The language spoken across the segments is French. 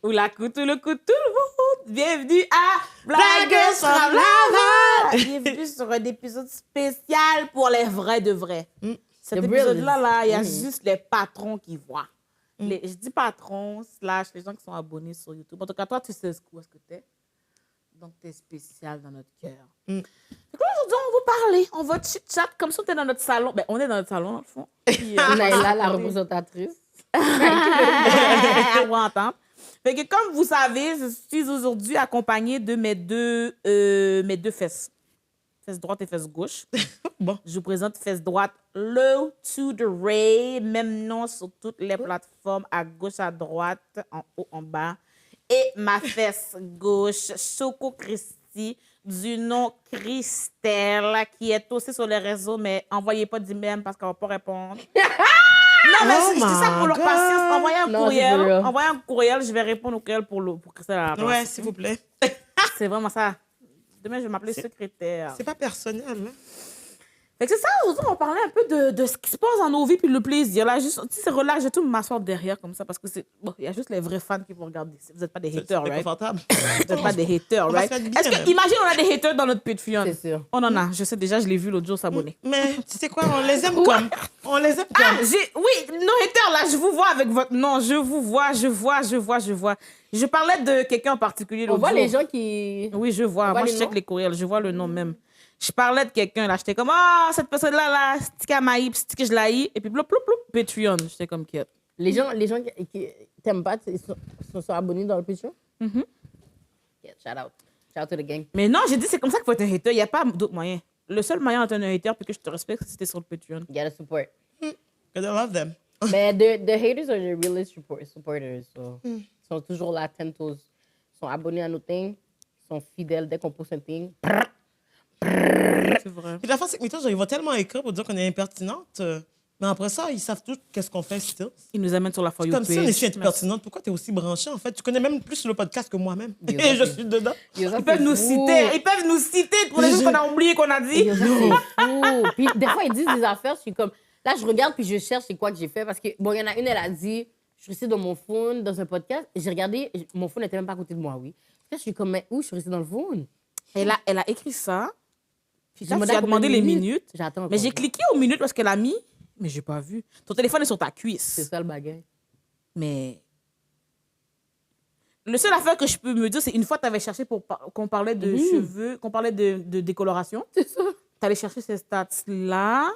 Ou la coupe, le coup, tout le monde. Bienvenue à Blagueuse from Laval. Bienvenue sur un épisode spécial pour les vrais de vrais. Cet épisode-là, il y a juste les patrons qui voient. Je dis patrons / les gens qui sont abonnés sur YouTube. En tout cas, toi, tu sais où est-ce que t'es. Donc, t'es spécial dans notre cœur. Donc aujourd'hui, on va parler. On va chit-chat comme si on était dans notre salon. Ben, on est dans notre salon, dans le fond. Puis, Naïla, la représentatrice. On va entendre. Fait que comme vous savez, je suis aujourd'hui accompagnée de mes deux fesses. Fesse droite et fesse gauche. Bon. Je vous présente fesse droite, Low to the Ray, même nom sur toutes les plateformes, à gauche, à droite, en haut, en bas. Et ma fesse gauche, Choco Christy, du nom Christelle, qui est aussi sur les réseaux, mais envoyez pas d'email parce qu'elle va pas répondre. Non, mais je dis ça pour leur patience. Envoyez un courriel, je vais répondre au courriel pour Christelle à la place. Ouais, s'il vous plaît. C'est vraiment ça. Demain, je vais m'appeler secrétaire. C'est pas personnel, hein? Fait que c'est ça, aujourd'hui, on va parler un peu de ce qui se passe dans nos vies puis le plaisir. Là, juste, tu sais, c'est relax, je vais tout m'asseoir derrière comme ça parce que c'est. Bon, il y a juste les vrais fans qui vont regarder. Vous n'êtes pas des haters, C'est right? confortable. Vous n'êtes pas des haters, On va right? se mettre bien, Est-ce que, même. imagine, on a des haters dans notre Patreon. C'est sûr. On en a, je sais déjà, je l'ai vu l'autre jour s'abonner. Mais tu sais quoi, on les aime comme. On les aime Ah, comme. oui, nos haters, là, je vous vois avec votre nom. Je vous vois. Je parlais de quelqu'un en particulier On l'autre voit jour. les gens qui... Oui, je vois. On voit Moi, les je check noms? les courriels. Je vois le nom même. Je parlais de quelqu'un, là. J'étais comme, ah, cette personne-là, là, c'est qu'elle m'a c'est que je l'ai. Et puis, ploup, ploup, ploup, Patreon. J'étais comme, quête. Les gens qui t'aiment pas, ils sont abonnés dans le Patreon? Yeah, shout out. Shout out to the gang. Mais non, j'ai dit, c'est comme ça qu'il faut être un hater. Il n'y a pas d'autre moyen. Le seul moyen d'être un hater, puis que je te respecte, c'est c'était sur le Patreon. You gotta support. Because I love them. Mais the haters are the realest supporters. So. Ils sont toujours là, 10 toes. Ils sont abonnés à nos things. Ils sont fidèles dès qu'on poste un thing. C'est vrai. Puis la fin, c'est que mes ils vont tellement écrire pour dire qu'on est impertinente. Mais après ça, ils savent tout qu'est-ce qu'on fait still. Ils nous amènent sur la For You Comme page. si on est si Merci. impertinente. Pourquoi tu es aussi branchée, en fait? Tu connais même plus le podcast que moi-même. Yo, Et je ça, suis dedans. Yo, ça, Ils peuvent c'est nous fou. citer. Ils peuvent nous citer pour les choses qu'on a oubliées qu'on a dit. Yo, ça, c'est fou. Puis des fois, ils disent des affaires, je suis comme... Là, je regarde puis je cherche c'est quoi que j'ai fait. Parce que, bon, il y en a une, elle a dit, je suis restée dans mon phone, dans un podcast. J'ai regardé, mon phone n'était même pas à côté de moi, oui. Là, je suis comme, mais où je suis restée dans le phone? Elle a écrit ça. Puis J'ai là, tu as demandé les minutes. J'attends Mais encore. j'ai cliqué aux minutes parce qu'elle a mis, mais j'ai pas vu. Ton téléphone est sur ta C'est cuisse. ça le bagage. Mais le seul affaire que je peux me dire, c'est une fois tu avais cherché pour qu'on parlait de cheveux, qu'on parlait de décoloration. C'est ça. Tu allais chercher ces stats-là.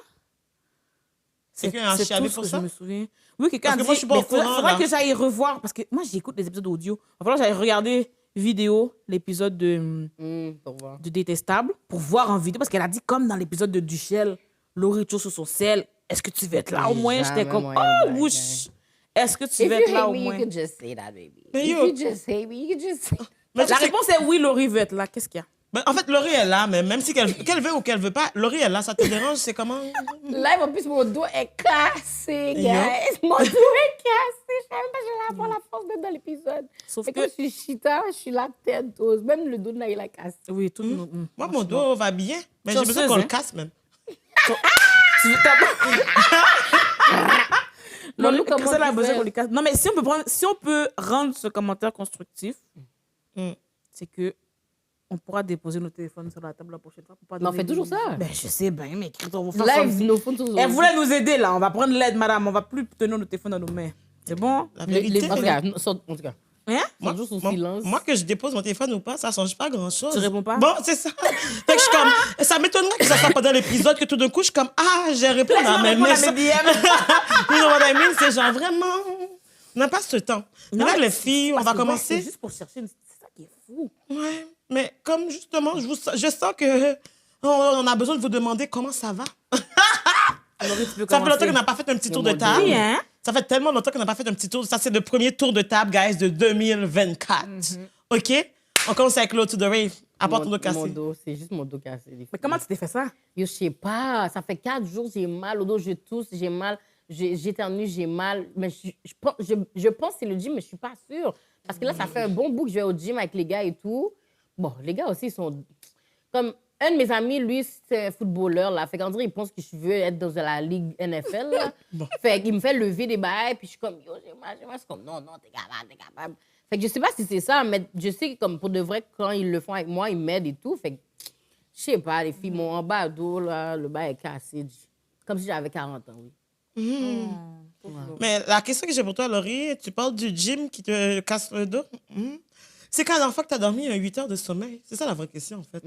Quelqu'un a C'est chialé tout ce pour que ça? je me souviens. Oui, quelqu'un a Parce que dit, moi, je suis pas mais au courant, faudrait là. que j'aille revoir, parce que moi, j'écoute les épisodes audio. Il va falloir que j'aille regarder vidéo, l'épisode Pour voir. de Détestable, pour voir en vidéo, parce qu'elle a dit, comme dans l'épisode de Duchel, Laurie sur son sel, est-ce que tu vas être là au moins? J'étais Jamais comme, moyen oh, de wouch! Est-ce que tu If vas you être là hate au me, you moins? could just say that, baby. Mais If yo. you just hate me, you could just say... Mais tu La sais- réponse est oui, Laurie veut être là. Qu'est-ce qu'il y a? Ben, en fait, Laurie est là, mais même si qu'elle veut ou qu'elle veut pas, Laurie est là, ça te dérange, c'est comment? Live, en plus, mon dos est cassé, guys. Yo. Mon dos est cassé. Je sais même pas, j'ai avoir la force d'être dans l'épisode. Sauf C'est que- comme je suis chita, je suis la tête dose. Même le dos de Naïla cassé. Oui, tout. Moi, mon dos va bien, mais j'ai Chanceuse, besoin qu'on hein? le casse même. Tu veux Non, Non, nous, comment Christelle a tu besoin fais? qu'on les casse. Non, mais si on peut rendre ce commentaire constructif, c'est que on pourra déposer nos téléphones sur la table la prochaine fois. Pour pas Mais on donner fait toujours de- ça. Ben, je sais bien, mais on va faire Live, ça. nos phones sont Elle voulait nous aider, là. On va prendre l'aide, madame. On va plus tenir nos téléphones dans nos mains. C'est bon? La Les, vérité. en tout cas, en tout cas. Hein? Moi, juste au silence. Moi, que je dépose mon téléphone ou pas, ça change pas grand-chose. Tu réponds pas? Bon, c'est ça. Fait que je suis comme, ça m'étonnerait que ça soit pendant l'épisode que tout d'un coup, je suis comme, ah, j'ai répondu à mes Réponds à messages. mes DM. You know what I mean? C'est genre vraiment, on n'a pas ce temps. Mais là, les filles, on va Parce que, ouais, commencer. C'est juste pour chercher. C'est ça qui est fou. Ouais, mais comme justement, je sens que on a besoin de vous demander comment ça va. Alors, tu peux Ça fait longtemps commencer. qu'on n'a pas fait un petit tour de mon table. Dieu. Oui, hein? Ça fait tellement longtemps qu'on n'a pas fait un petit tour. Ça, c'est le premier tour de table, guys, de 2024. OK? On commence avec l'autre de Rave. Apporte ton dos Mon cassé. dos, c'est juste mon dos cassé. Mais comment tu t'es fait ça? Yo, je sais pas. Ça fait 4 jours, j'ai mal au dos, je tousse, j'ai mal. J'éternue, j'ai mal. Mais je pense que c'est le gym, mais je suis pas sûre. Parce que là, ça fait un bon bout que je vais au gym avec les gars et tout. Bon, les gars aussi, ils sont... Comme un de mes amis, lui, c'est un footballeur, là. Fait qu'en dirait, il pense que je veux être dans la ligue NFL, là. Fait qu'il me fait lever des bails, puis je suis comme, yo, j'ai mal. C'est comme, non, t'es capable. Fait que je sais pas si c'est ça, mais je sais que comme pour de vrai, quand ils le font avec moi, ils m'aident et tout. Fait que, je sais pas, les filles m'ont en bas dos, là, le bas est cassé. Comme si j'avais 40 ans, oui. Mais la question que j'ai pour toi, Laurie, tu parles du gym qui te casse le dos. C'est quand la dernière fois que tu as dormi 8 heures de sommeil? C'est ça la vraie question, en fait.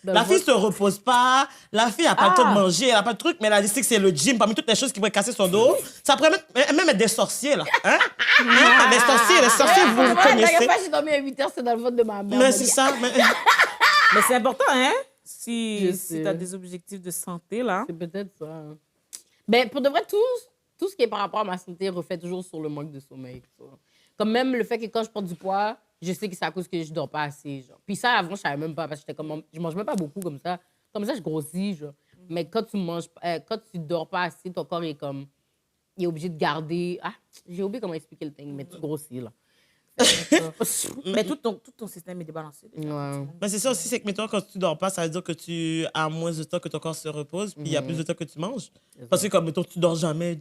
La fille se repose pas, la fille a pas le temps de manger, elle a pas de truc, mais elle a dit que c'est le gym, parmi toutes les choses qui pourraient casser son dos. Ça pourrait même être des sorciers, là. Hein? Les sorciers, vous La connaissez. dernière fois que j'ai dormi à 8 heures, c'est dans le ventre de ma mère. Mais c'est ça. Mais c'est important, hein? Je Si sais. tu as des objectifs de santé, là. C'est peut-être ça. Mais pour de vrai, tout ce qui est par rapport à ma santé refait toujours sur le manque de sommeil. Ça. Comme même le fait que quand je prends du poids, je sais que c'est à cause que je dors pas assez. Genre. Puis ça, avant, je savais même pas parce que j'étais comme, je mange même pas beaucoup comme ça. Comme ça, je grossis. Genre. Mais quand tu dors pas assez, ton corps est comme, il est obligé de garder. Ah, j'ai oublié comment expliquer le thing, mais tu grossis là. Mais tout ton système est débalancé. Ouais. Mais c'est ça aussi, c'est que, mettons, quand tu dors pas, ça veut dire que tu as moins de temps que ton corps se repose, puis il y a plus de temps que tu manges. Parce que, comme, mettons, tu dors jamais.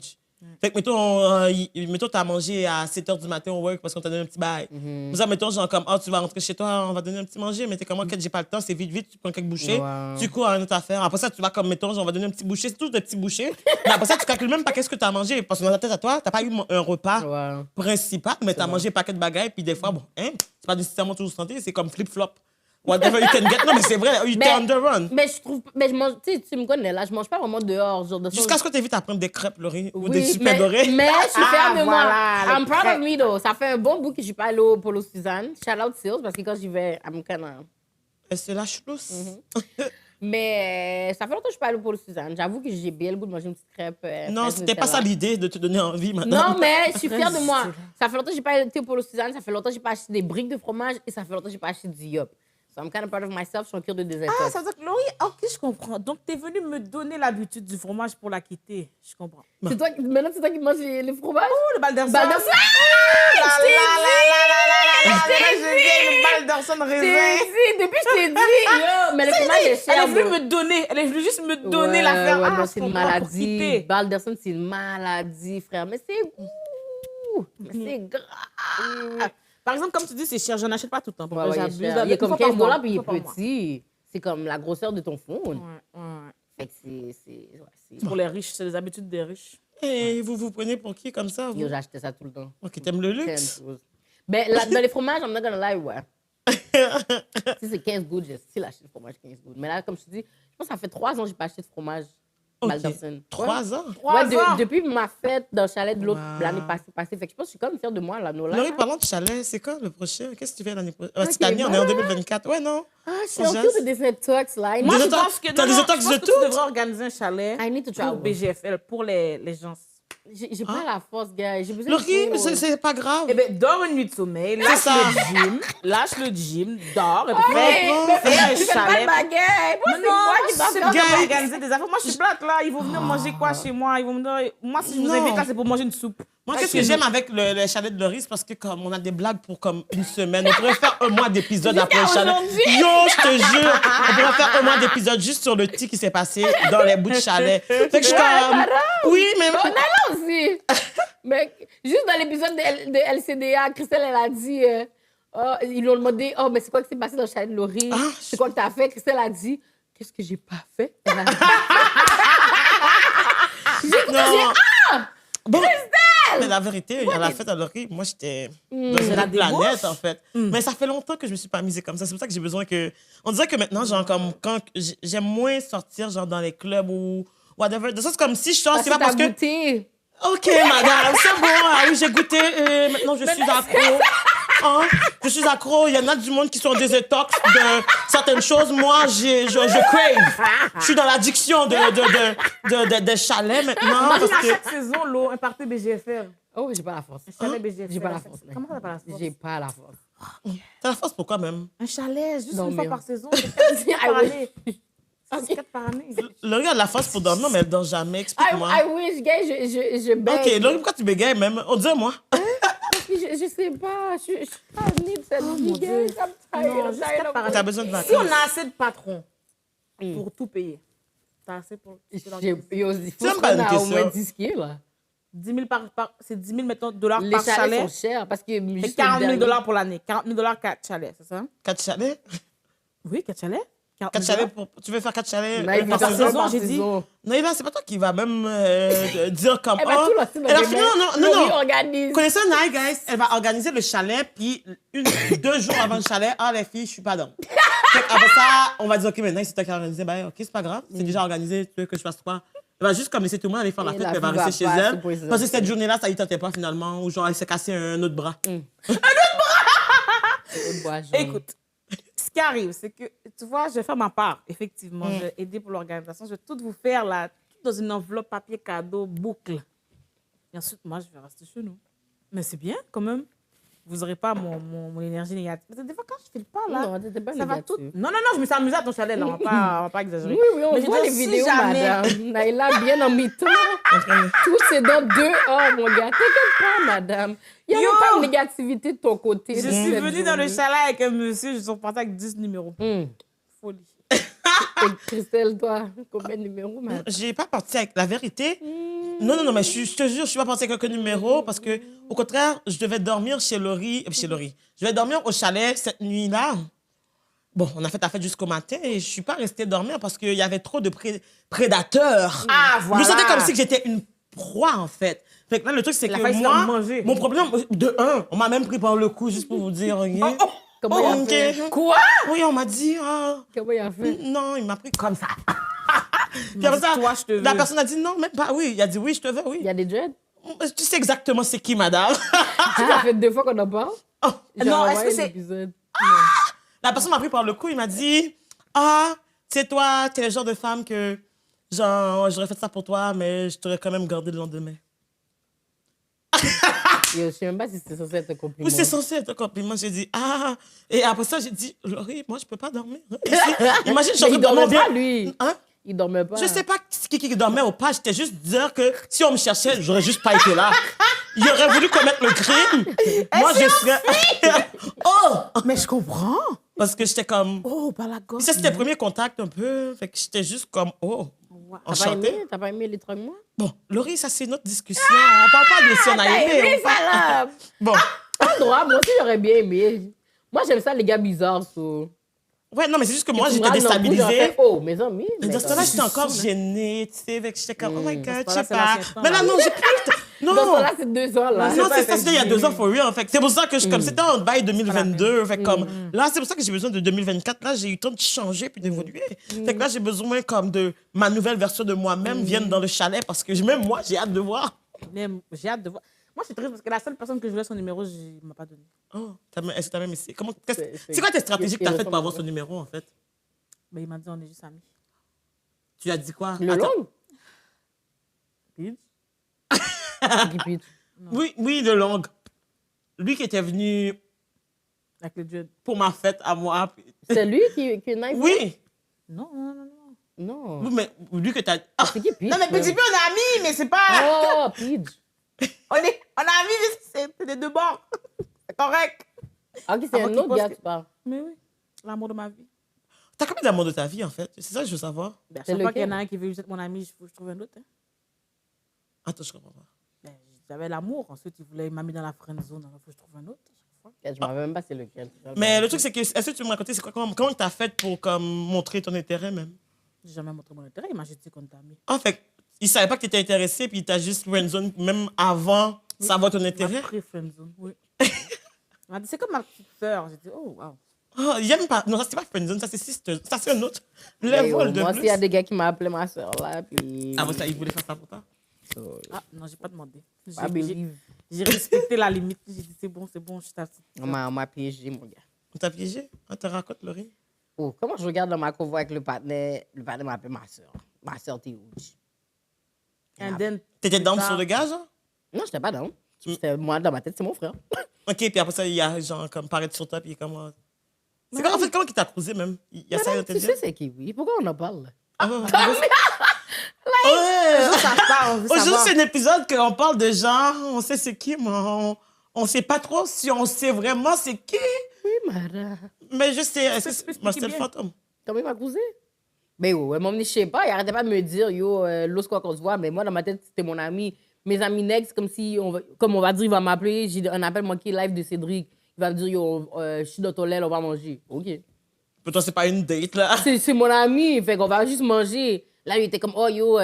Fait que, mettons, t'as mangé à 7 h du matin au work parce qu'on t'a donné un petit bail. Pour ça, mettons, genre, comme, tu vas rentrer chez toi, on va donner un petit manger, mais t'es comme, OK, j'ai pas le temps, c'est vite, tu prends quelques bouchées, tu cours à une autre affaire. Après ça, tu vas comme, mettons, genre, on va donner un petit boucher, c'est tous des petits bouchées. Mais après ça, tu calcules même pas qu'est-ce que t'as mangé. Parce que dans ta tête à toi, t'as pas eu un repas principal, mais t'as mangé un paquet de bagailles, puis des fois, bon, c'est pas nécessairement toujours santé, c'est comme flip-flop. Whatever you can get. Non, mais c'est vrai, you can on the run. Mais je trouve. Mais je mange. Tu me connais, là, je mange pas vraiment dehors. Genre, Jusqu'à ce que tu évites à prendre des crêpes, Laurie, ou Oui, des super dorés. Mais je suis fière de moi. voilà, I'm proud of me, though. Ça fait un bon bout que je suis pas allée au Polo Suzanne. Shout out Sales, parce que quand j'y vais, I'm kinda... Et c'est la chlousse. Mais ça fait longtemps que je suis pas allée au Polo Suzanne. J'avoue que j'ai bien le goût de manger une petite crêpe. Non, fraise c'était pas ça Nutella. l'idée de te donner envie maintenant. Non, mais je suis fière de moi. Ça fait longtemps que j'ai pas été au Polo Suzanne. Ça fait longtemps que j'ai pas acheté des briques de fromage. Et ça fait longtemps que j'ai pas acheté du Yop. So I'm kind of proud of myself. Je suis en cure de désintox. Ah, ça veut dire que Laurie, ok, je comprends. Donc, tu es venu me donner l'habitude du fromage pour la quitter. Je comprends. C'est toi, maintenant, c'est toi qui manges les fromages? Oh, le Balderson. Balderson! Le Balderson raisin. Depuis je t'ai dit, yo, mais le fromage est cher. Elle est venue bro. me donner. Elle est venue juste me donner Ouais, l'affaire. ouais, Ah, non, je c'est une comprends, pour maladie. quitter. Balderson, c'est une maladie, frère. Mais c'est goût. Mais c'est grave. Par exemple, comme tu dis, c'est cher. Je n'achète pas tout le temps. Ouais, ouais, J'abuse. il est Une comme fois par 15 mois, $, puis il une est fois par mois. petit. C'est comme la grosseur de ton phone. Ouais. Fait que c'est... Pour les riches, c'est les habitudes des riches. Et vous vous prenez pour qui comme ça, vous? Yo, j'achetais ça tout le temps. Ok, t'aimes le luxe? Mais dans les fromages, I'm not gonna lie, ouais. Si c'est 15 gouttes, j'ai still acheté le fromage 15 gouttes. Mais là, comme je te dis, je pense que ça fait 3 ans que j'ai pas acheté de fromage Balderson. 3 ans? Depuis ma fête dans le chalet de l'autre Wow. l'année passée. Fait que je pense que je suis comme fière de moi, là, Nola. Laurie, parlons de chalet, c'est quand le prochain? Qu'est-ce que tu fais l'année prochaine? Ok, Cette année, on est en voilà. 2024. Ouais, non? Ah, je suis en cours de désintox, là. Moi, je Désintox- pense que t'as des désintox je pense de que tout? tu devrais organiser un chalet I need to pour travel. BGFL, pour les gens. J'ai pas la force, gars. J'ai besoin Laurie, de... c'est pas grave. Eh bien, dors une nuit de sommeil, lâche le gym, dors, et puis fais un Tu fais pas chalet. de baguette. Moi, c'est Non, moi qui dois c'est faire bien gars. d'organiser des affaires. Moi, je suis plate, là. Ils vont venir manger quoi chez moi? Ils vont me dire... Moi, si je vous Non. invite, là, c'est pour manger une soupe. Moi, qu'est-ce que j'aime avec le chalet de Laurie, c'est parce que comme on a des blagues pour comme une semaine. On pourrait faire un mois d'épisodes après le chalet. Yo, je te jure, on pourrait faire un mois d'épisodes juste sur le tea qui s'est passé dans les bouts de chalet. Fait que je suis comme... Oui, mais... On a là aussi. Mais juste dans l'épisode de LCDA, Christelle, elle a dit... ils lui ont demandé, mais c'est quoi qui s'est passé dans le chalet de Laurie? C'est quoi que t'as fait? Christelle a dit, qu'est-ce que j'ai pas fait? Elle a dit, Non. Bon, mais la vérité, à la fête à Laurie, moi, j'étais dans une la autre planète, débauche. en fait. Mais ça fait longtemps que je me suis pas amusée comme ça. C'est pour ça que j'ai besoin que... On dirait que maintenant, genre, comme quand j'aime moins sortir, genre, dans les clubs ou whatever. De ça, c'est comme si je sors, c'est pas parce que... goûté. OK, madame, c'est bon. Ah oui, j'ai goûté. Maintenant, je suis accro. Hein? Je suis accro. Il y en a du monde qui sont des détox de certaines choses. Moi, je crave. Je suis dans l'addiction de chalets maintenant. Parce Imagine à que... chaque saison, l'eau, un party BGFL. Oh, j'ai pas la force. Un chalet BGFL. J'ai pas la force. Comment ça, t'as pas la force? J'ai pas la force. T'as la force pourquoi même? Un chalet, juste Non, une fois mais- par saison. C'est 4 par I année. C'est 4 par année. Laurie a de la force pour dormir, mais elle dort jamais. Explique-moi. I wish, gars, je baigne. OK, Laurie, pourquoi tu bégayes même? On dit moi. Je sais pas. Je suis pas née de cette vie, Dieu. guys. I'm tired, Non, I'm juste tired 4 of- par année. T'as besoin de Si on vacances. a assez de patrons pour tout payer, t'as assez pour... Yo, il faut C'est se pas une rendre à au question. moins 10 kilos, là. 10 000 c'est 10 000, mettons, dollars Les par chalets chalet. sont chers parce que C'est juste 40 000 le dernier- dollars pour l'année. 40 000 dollars, 4 chalets, c'est ça? 4 chalets? Oui, 4 chalets. 4 chalets pour... Tu veux faire 4 chalets Non, il veut par faire saison? ça par j'ai dit. saison. Naïla, c'est pas toi qui va même dire comme... Elle va tout lancer dans elle a les fini, mains. non. Laurie organise. Connaissant Naï, guys, elle va organiser le chalet, puis 2 jours avant le chalet, les filles, je suis pas dans. Après ça, on va dire, OK, maintenant, c'est toi qui as organisé. Ben, OK, c'est pas grave, c'est déjà organisé, tu veux que je fasse quoi? Elle va juste comme laisser tout le monde aller faire la Et fête, la puis elle va fille va rester chez pas, elle. c'est pour les Parce que cette enfants. journée-là, ça y tentait pas finalement, ou genre, elle s'est cassé un autre bras. Écoute, ce qui arrive, c'est que, tu vois, je vais faire ma part, effectivement. Je vais aider pour l'organisation. Je vais tout vous faire là, tout dans une enveloppe papier cadeau, boucle. Et ensuite, moi, je vais rester chez nous. Mais c'est bien, quand même. Vous n'aurez pas mon énergie négative. Parce que des fois, quand je ne file pas, là, Non, t'étais pas ça va négative. tout... Non, je me suis amusée à ton chalet, là. On va pas exagérer. Oui, on Mais je voit veux les dire, si vidéos, jamais- madame. Naïla, bien en mi-temps. Tout c'est dans 2 heures, mon gars. T'inquiète pas, madame. Il n'y a Yo! même pas de négativité de ton côté. Je suis venue dans le chalet avec un monsieur, je suis repartie avec 10 numéros. Folie. Et Christelle, toi, combien de numéros, madame? J'ai pas parti avec la vérité. Non, mais je te jure, je suis pas partie avec aucun numéro parce que, au contraire, je devais dormir chez Laurie. Je vais dormir au chalet cette nuit-là. Bon, on a fait la fête jusqu'au matin et je suis pas restée dormir parce qu'il y avait trop de prédateurs. Ah, voilà. Je me sentais comme si j'étais une proie, en fait. Fait que là, le truc, c'est Il a que failli se faire moi, manger. mon problème, de un, on m'a même pris par le cou, juste pour vous dire, ok? Comment il a Ok. fait? Quoi? Oui, on m'a dit, Comment il a fait? non, il m'a pris comme ça. Puis m'a après dit, ça, toi, je te la veux. personne a dit non, même pas, oui. Il a dit oui, je te veux, oui. Il y a des dreads? Tu sais exactement c'est qui, madame. Ça fait 2 fois qu'on en parle. Oh. J'ai Non, envoyé est-ce que c'est- l'épisode. La personne m'a pris par le cou, il m'a dit c'est toi, t'es le genre de femme que, genre, j'aurais fait ça pour toi, mais je t'aurais quand même gardé le lendemain. Yo, je sais même pas si c'est censé être un compliment. Oui, c'est censé être un compliment. J'ai dit Et après ça, j'ai dit Laurie, moi, je peux pas dormir. Ici. Imagine, je suis en Mais train il de dormait dormir. pas, lui. Hein? Il dormait pas. Je sais pas qui dormait ou pas. J'étais juste dire que si on me cherchait, j'aurais juste pas été là. Il aurait voulu commettre le crime. Moi, je serais. Mais je comprends. Parce que j'étais comme. Oh, par la gosse. Ça, c'était le premier contact un peu. Fait que j'étais juste comme T'as pas enchantée. aimé? T'as pas aimé les 3 mois? Bon, Laurie, ça, c'est notre discussion. On parle pas de si on a aimé. on parle- Bon. Pas le droit, moi aussi j'aurais bien aimé. Moi j'aime ça les gars bizarres. Ouais, non, mais c'est juste que moi, j'étais déstabilisée. Oh, mes amis. Mais dans ce temps-là, j'étais encore saoule, hein. gênée, tu sais. Fait que j'étais comme, oh my God, je temps-là, sais c'est pas. l'ancien temps, Mais là, là. non, j'ai plus le temps. Non. Dans ce temps-là, c'est 2 ans là. Non, pas c'est ça, c'était il y a 2 ans, effectivement. for real. Fait que c'est pour ça que je, comme c'était en bail 2022, fait que comme, là, c'est pour ça que j'ai besoin de 2024. Là, j'ai eu le temps de changer puis d'évoluer. Fait que là, j'ai besoin comme de ma nouvelle version de moi-même vienne dans le chalet parce que même moi, j'ai hâte de voir. J'ai hâte de voir. Moi, je suis triste parce que la seule personne que je voulais son numéro, il m'a pas donné. Oh, est-ce que t'as même essayé? C'est- C'est quoi tes stratégies que t'as faites pour avoir irréprochable. son numéro, en fait? Mais il m'a dit, on est juste amis. Tu as dit quoi? Le Attends. long? Qui pitch? Oui, de longue. Lui qui était venu Avec le dieu. pour ma fête à moi. C'est lui qui est nice? Oui, Non. Non. oui, mais lui que t'as... Ah, C'est qui pitch? Non, mais petit peu, on est amis, mais c'est pas. Oh, pitch. On est amis, mais c'est des deux bords. C'est correct. Ok, c'est Avant un qu'il autre pense gars que- tu parles. Mais oui, l'amour de ma vie. t'as combien d'amour de ta vie, en fait? C'est ça que je veux savoir. Ben, à C'est chaque fois qu'il y en lequel? a un qui veut juste être mon ami, il faut que je trouve un autre. Hein. Attends, je comprends pas. Ben, j'avais l'amour. Ensuite, il m'a mis dans la friend zone. Alors, il faut que je trouve un autre. à chaque fois. Je me rappelle même pas c'est lequel. Mais le truc, c'est que, est-ce que tu peux me raconter, c'est quoi, comment t'as fait pour comme, montrer ton intérêt, même? J'ai jamais montré mon intérêt. Il m'a juste dit qu'on était amis. En fait, il savait pas que t'étais intéressé, puis il t'a juste friendzone même avant savoir ton Il m'a intérêt. pris friend zone, oui. Il m'a dit, c'est comme ma petite sœur. J'ai dit, oh, wow. Oh, il aime pas. Non, ça, c'est pas friendzone, ça, c'est sister. Ça, c'est un autre Moi, level de s'il plus. y a des gars qui m'ont appelé ma soeur là, puis. Ah, bon, ça, il voulait faire ça pour toi? Ah, non, j'ai pas demandé. I believe. J'ai respecté la limite. J'ai dit, c'est bon, je suis ta petite On m'a piégé, mon gars. On t'a piégé? On te raconte, Laurie? Oh, comment je regarde dans ma convoi avec le partenaire m'a appelé ma soeur. Ma soeur, t'es où? And then, T'étais plus down tard- sur le gars, genre? Non, j'étais pas down. C'était moi, dans ma tête, c'est mon frère. Ok, puis après ça, il y a genre comme paraître sur toi, puis comment. C'est quoi, en fait, comment il t'a croisé même? Il y a ça, Madame, tu sais c'est qui, oui? Pourquoi on en parle? Ouais! ça part, on veut Aujourd'hui, savoir. c'est un épisode qu'on parle de gens, on sait c'est qui, mais on sait pas trop si on sait vraiment c'est qui. Oui, madame. Mais je sais, est-ce que Explique c'est Marcel bien. Fantôme? Comment il m'a causé? Mais ouais, elle m'a emmené, je sais pas, il arrêtait pas de me dire, yo, l'os quoi qu'on se voit, mais moi, dans ma tête, c'était mon ami. Mes amis nègres, c'est comme si, comme on va dire, il va m'appeler, j'ai un appel manqué live de Cédric. Il va me dire, yo, je suis dans ton lait, on va manger. OK. Pour toi, c'est pas une date, là. C'est mon ami, fait qu'on va juste manger. Là, il était comme, oh yo,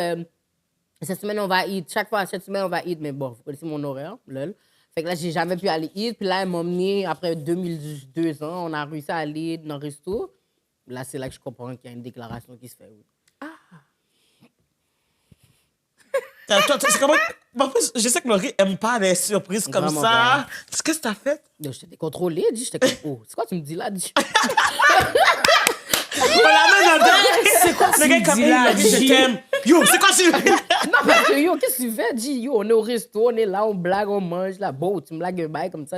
cette semaine, on va eat. Cette semaine, on va eat. Mais bon, vous connaissez mon horaire, lol. Fait que là, j'ai jamais pu aller eat. Puis là, elle m'a emmené, après 2002 ans, on a réussi à aller dans un resto. Là, c'est là que je comprends qu'il y a une déclaration qui se fait. Oui. Toi, c'est comment... En plus, je sais que Laurie aime pas les surprises comme Vraiment ça. pas. Qu'est-ce que t'as fait? Là, j'étais décontrôlée, j'étais comme, oh, c'est quoi tu me dis là? Voilà, main C'est quoi Le gars, comme, là, Laurie, je t'aime. Yo, c'est quoi tu... Non, parce que yo, qu'est-ce que tu fais? Dis, yo, on est au resto, on est là, on blague, on mange. Là, bon, tu me blagues un bail comme ça.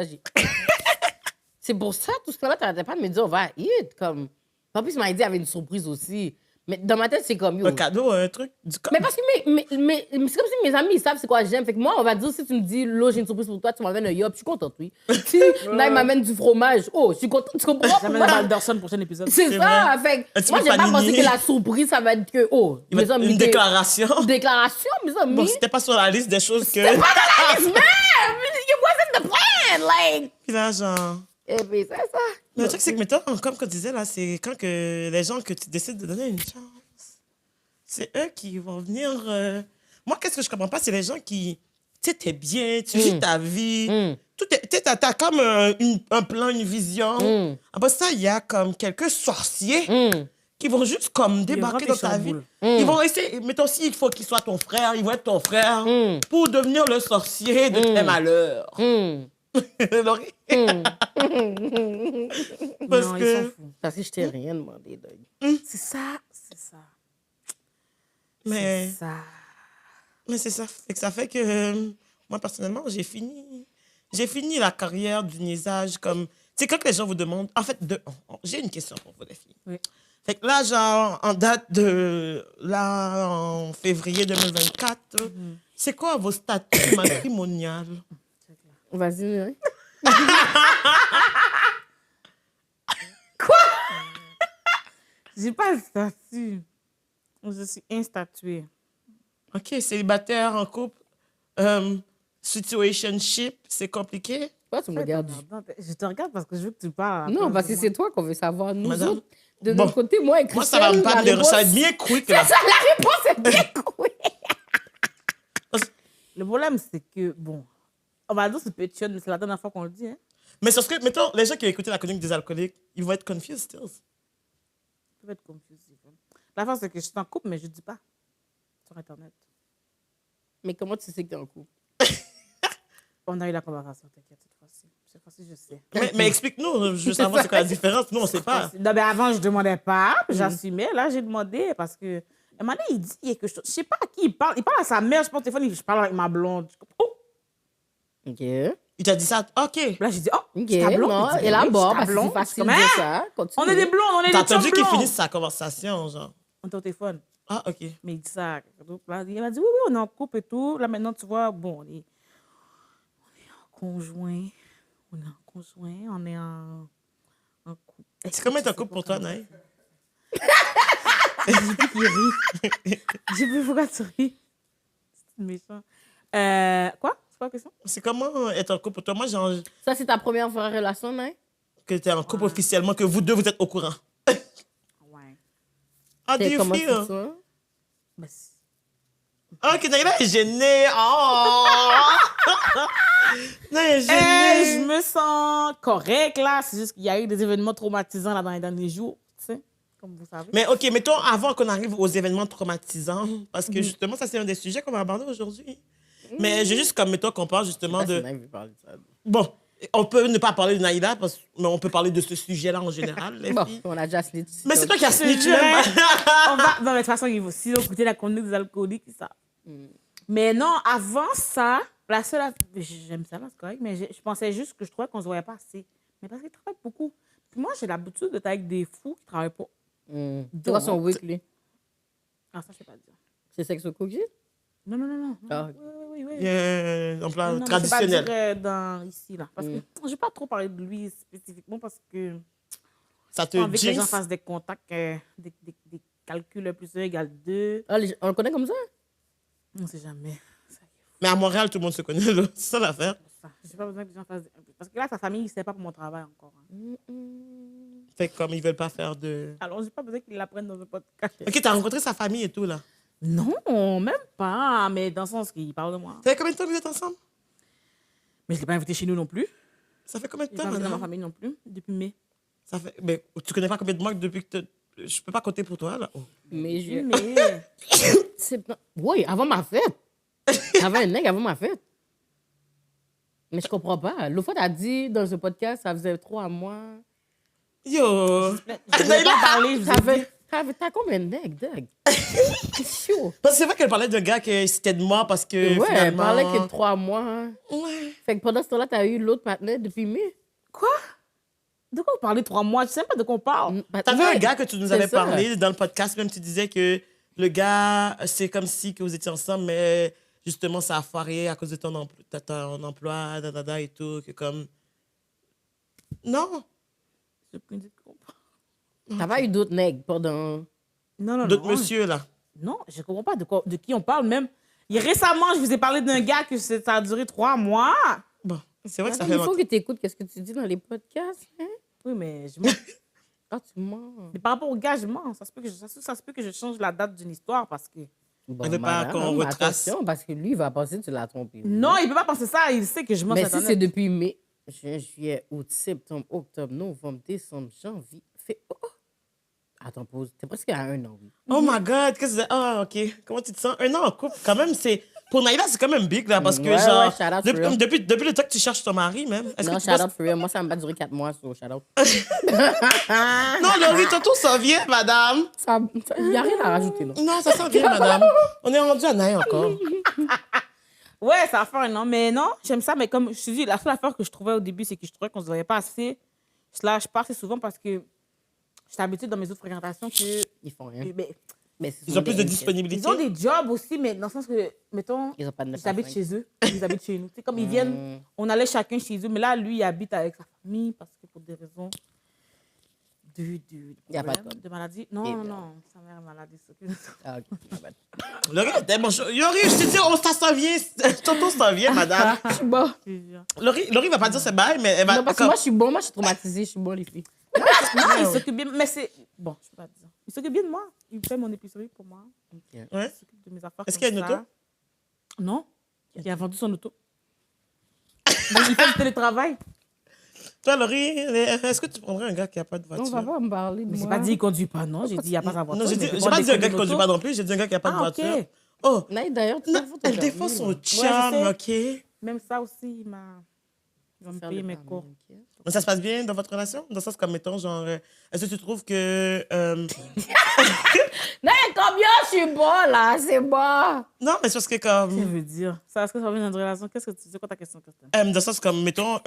C'est pour ça, tout ce temps-là, t'arrêtais pas de me dire, on va eat. Comme... En plus, il m'a dit qu'il y avait une surprise aussi. Mais dans ma tête, c'est comme, yo. Un cadeau, un truc. Mais parce que c'est comme si mes amis, ils savent c'est quoi j'aime. Fait que moi, on va dire, si tu me dis, là, j'ai une surprise pour toi, tu m'amènes un yop, je suis contente, oui. Si, là, il m'amène du fromage, oh, je suis contente, tu comprends? J'amène Val d'Orson pour prochain épisode. C'est ça, vrai. fait Un que petit moi, peu j'ai pas panini. pensé que la surprise, ça va être que, oh, Il va mes amis, une déclaration. Une déclaration, mes amis. Bon, c'était pas sur la liste des choses que... C'était pas dans la liste, man! It wasn't the plan, like... Puis là, genre... Et puis, c'est ça. Mais le truc, c'est que, mettons, comme on disait, là, c'est quand que les gens que tu décides de donner une chance, c'est eux qui vont venir... Moi, qu'est-ce que je comprends pas, c'est les gens qui... Tu sais, t'es bien, tu vis ta vie. Tu sais, t'as comme un plan, une vision. Après ça, il y a comme quelques sorciers qui vont juste comme débarquer dans ta vie. Ils vont essayer... Mettons, s'il faut qu'ils soient ton frère, ils vont être ton frère pour devenir le sorcier de tes malheurs. Laurie? Parce Non, ils que... s'en foutent. Parce que je t'ai rien demandé, Doug. C'est ça, c'est ça. Mais... C'est ça. Mais c'est ça. Ça fait que moi, personnellement, j'ai fini la carrière du niaisage comme... C'est quand les gens vous demandent... En fait, j'ai une question pour vous, les filles. Oui. Fait que là, genre, en date de... Là, en février 2024, c'est quoi vos statuts matrimoniaux? Vas-y, hein? J'ai pas le statut. Je suis instatuée. OK, célibataire, en couple, situationship, c'est compliqué? Pourquoi tu me regardes? Je te regarde parce que je veux que tu parles. Non, parce que c'est toi qu'on veut savoir. Nous Madame. autres, de Bon. notre côté, moi et Moi, Christelle, ça va pas la me déranger. Ça va réponse- être bien quick, C'est là. ça, la réponse est bien cool. Le problème, c'est que, bon, on va dire c'est petit, mais c'est la dernière fois qu'on le dit. Hein. Mais c'est parce que, mettons, les gens qui ont écouté la chronique des alcooliques, ils vont être confused still. Ça peut être confusif. La fin, c'est que je suis en couple, mais je ne dis pas sur Internet. Mais comment tu sais que t'es en couple? On a eu la conversation, t'inquiète, cette fois-ci. Cette fois-ci, je sais. Mais explique-nous, je veux savoir c'est quoi la différence. Nous, on sait pas. Non, mais avant, je ne demandais pas, j'assumais. Là, j'ai demandé parce que. Un moment donné, il dit quelque chose. Je ne sais pas à qui il parle. Il parle à sa mère, je pense, au téléphone, je parle avec ma blonde. Oh! OK. Il t'a dit ça? OK. Là, j'ai dit, oh, OK. c'est ta blonde. Non, Il dit, et là, oui, bon, c'est ta parce que blonde. c'est facile Je de suis dire comme, ça. Continue. On est des blondes, on est T'as des chums attendu qu'il blonds. finisse sa conversation, genre. On est au téléphone. Ah, OK. Mais il dit ça. Là, il m'a dit, oui, oui, on est en couple et tout. Là, maintenant, tu vois, bon, on est en conjoint. On est en conjoint. On est en couple. C'est comment être un couple pour toi, Naï? J'ai vu qu'il rit. J'ai vu pourquoi tu ris. C'est méchant. Quoi? C'est quoi la question? C'est comment être en couple pour toi? Moi, genre, Ça, c'est ta première vraie relation, non? que t'es en couple officiellement, que vous deux, vous êtes au courant. Ouais. How do you Comment tu feel? te sens? Ben, OK, Naïla est gênée. Oh! Naïla est je gênée. me sens correcte, là. C'est juste qu'il y a eu des événements traumatisants là, dans les derniers jours, tu sais, comme vous savez. Mais OK, mettons, avant qu'on arrive aux événements traumatisants, parce que justement, ça, c'est un des sujets qu'on va aborder aujourd'hui. Mais j'ai juste comme, mettons, qu'on parle justement de... Bon, on peut ne pas parler de Naïla, mais on peut parler de ce sujet-là en général, les Bon, filles. on a déjà snitch. Mais c'est toi qui as snitch Je dirais, même. on va... Non, mais de toute façon, il faut aussi écouter la chronique des alcooliques, ça. Mais non, avant ça, la seule... J'aime ça, là, c'est correct, mais je pensais juste que je trouvais qu'on se voyait pas assez. Mais parce qu'ils travaillent beaucoup. Puis moi, j'ai l'habitude d'être avec des fous qui travaillent pas. C'est quoi son weekly? Ah, ça, je sais pas dire. C'est sexe au cookie? Non, non, non, non. Ah, Oui, oui, oui. Il y a un plan Non, mais traditionnel. je sais pas dire, dans ici, là. Parce que je ne vais pas trop parler de lui spécifiquement parce que Ça te j'ai envie que les gens jinx. fassent des contacts, des calculs plus 1 égale 2. Ah, on le connaît comme ça? On ne sait jamais. Ça, il est fou. Mais à Montréal, tout le monde se connaît, là. C'est ça l'affaire. J'ai pas besoin que les gens fassent... Parce que là, sa famille, il sait pas pour mon travail encore. Hein. Fait que comme ils veulent pas faire de... Alors, j'ai pas besoin qu'ils l'apprennent dans un podcast. Ok, t'as rencontré sa famille et tout, là. Non, même pas. Mais dans le sens qu'il parle de moi. Ça fait combien de temps que vous êtes ensemble? Mais je l'ai pas invité chez nous non plus. Ça fait combien de Je l'ai temps, pas invité dans ma madame? famille non plus. Depuis mai. Ça fait... Mais tu connais pas combien de mois que depuis que je peux pas compter pour toi, là. Oh. Mais je... Mais... Oui, avant ma fête. Avant un nègre, avant ma fête. Mais je comprends pas. L'autre fois, t'as dit dans ce podcast, ça faisait 3 mois. Yo! Je voulais pas parler, je vous ai dit. T'as combien de nègres, Doug? C'est chaud. Parce que c'est vrai qu'elle parlait d'un gars que c'était de moi parce que Ouais, elle finalement... parlait que de 3 mois. Hein. Ouais. Fait que pendant ce temps-là, t'as eu l'autre partenaire depuis mai. Quoi? De quoi vous parlez 3 mois? Je sais pas de quoi on parle. T'avais un gars que tu nous C'est avais ça. parlé dans le podcast, même tu disais que le gars, c'est comme si que vous étiez ensemble, mais justement, ça a foiré à cause de ton emploi, et tout, que comme... Non! Je peux dire qu'on parle. T'as pas eu d'autres nègres pendant... Non. D'autres monsieur, là. Non, je comprends pas de qui on parle même. Récemment, je vous ai parlé d'un gars que ça a duré 3 mois. Bon, c'est vrai que ça Il fait faut longtemps. que tu écoutes ce que tu dis dans les podcasts. Hein? Oui, mais je mens. Ah, tu mens. Mais par rapport au gars, je mens. Ça se peut que je change la date d'une histoire parce que... Bon, Elle veut pas madame, qu'on retrace. attention, parce que lui, il va penser que tu l'as trompé. Non, il peut pas penser ça. Il sait que je mens Mais sur si c'est Internet. depuis mai, juin, juillet, août, septembre, octobre, novembre, décembre, janvier, Attends, pause. T'es presque à 1 an, oui. Oh my God, qu'est-ce que c'est? Ah, OK. Comment tu te sens? Un an en couple, quand même, c'est... Pour Naïla, c'est quand même big, là, parce que, Ouais, genre... ouais, shout out for real. depuis le temps que tu cherches ton mari, même. Est-ce Non, que tu shout penses- out for real. Moi, ça m'a pas duré 4 mois, so shout out. Non, Laurie, tantôt, ça vient, madame. Il n'y a rien à rajouter, là. Non, ça s'en vient, madame. On est rendu à Naï encore. Ouais, ça va faire 1 an. Mais non, j'aime ça. Mais comme je te dis, la seule affaire que je trouvais au début, c'est que je trouvais qu'on se voyait pas assez. Slash, pas assez souvent parce que j'étais habituée dans mes autres fréquentations que... Ils font rien. Mais, Mais ce Ils sont ont plus des de NCS. disponibilité. ils ont des jobs aussi, mais dans le sens que, mettons, Ils ont pas de 9 ils habitent chez eux, ils habitent chez nous. Tu sais, comme ils viennent, on allait chacun chez eux, mais là, lui, il habite avec sa famille parce que pour des raisons Y a pas de problème, problème. de maladie. Non, Et non, de- non, sa mère est malade. Ah, ok. Ah, bah. Laurie, t'es bon. Laurie, je te dis, ça s'en vient. Tonton s'en vient, madame. Je suis bon. Laurie va pas dire c'est bye, mais elle va... Non, parce que moi, je suis bon. Moi, je suis traumatisée. Je suis bon, les filles. Non, il s'occupe bien, mais c'est... Bon, je peux pas dire. Il s'occupe bien de moi. Il fait mon épicerie pour moi. Ouais. Il s'occupe de mes affaires. Est-ce comme qu'il y a une ça. auto? Non. Il a vendu son auto. Donc, il fait du télétravail. Toi, Laurie, est-ce que tu prendrais un gars qui a pas de On voiture? va pas me parler de Mais j'ai moi. pas dit qu'il conduit pas, non. J'ai dit il n'y a pas sa voiture. Non, j'ai mais pas dit un gars qui une conduit auto. pas non plus, j'ai dit un gars qui a pas de Ah, ok. voiture. Oh, Naï, d'ailleurs, tu non, défends ton elle permis, défend son là. charme, je OK. Même ça aussi, il va me Faire payer le mes permis, cours. ok. Mais ça se passe bien dans votre relation? Dans le sens comme, mettons, genre, est-ce que tu trouves que... Naï, combien je suis bon, là? C'est bon. Non, mais c'est parce que Qu'est-ce que comme... ça veut dire? Ça, est-ce que ça va venir dans une relation? Qu'est-ce que tu... C'est quoi ta question, Christine? dans le sens comme, mettons,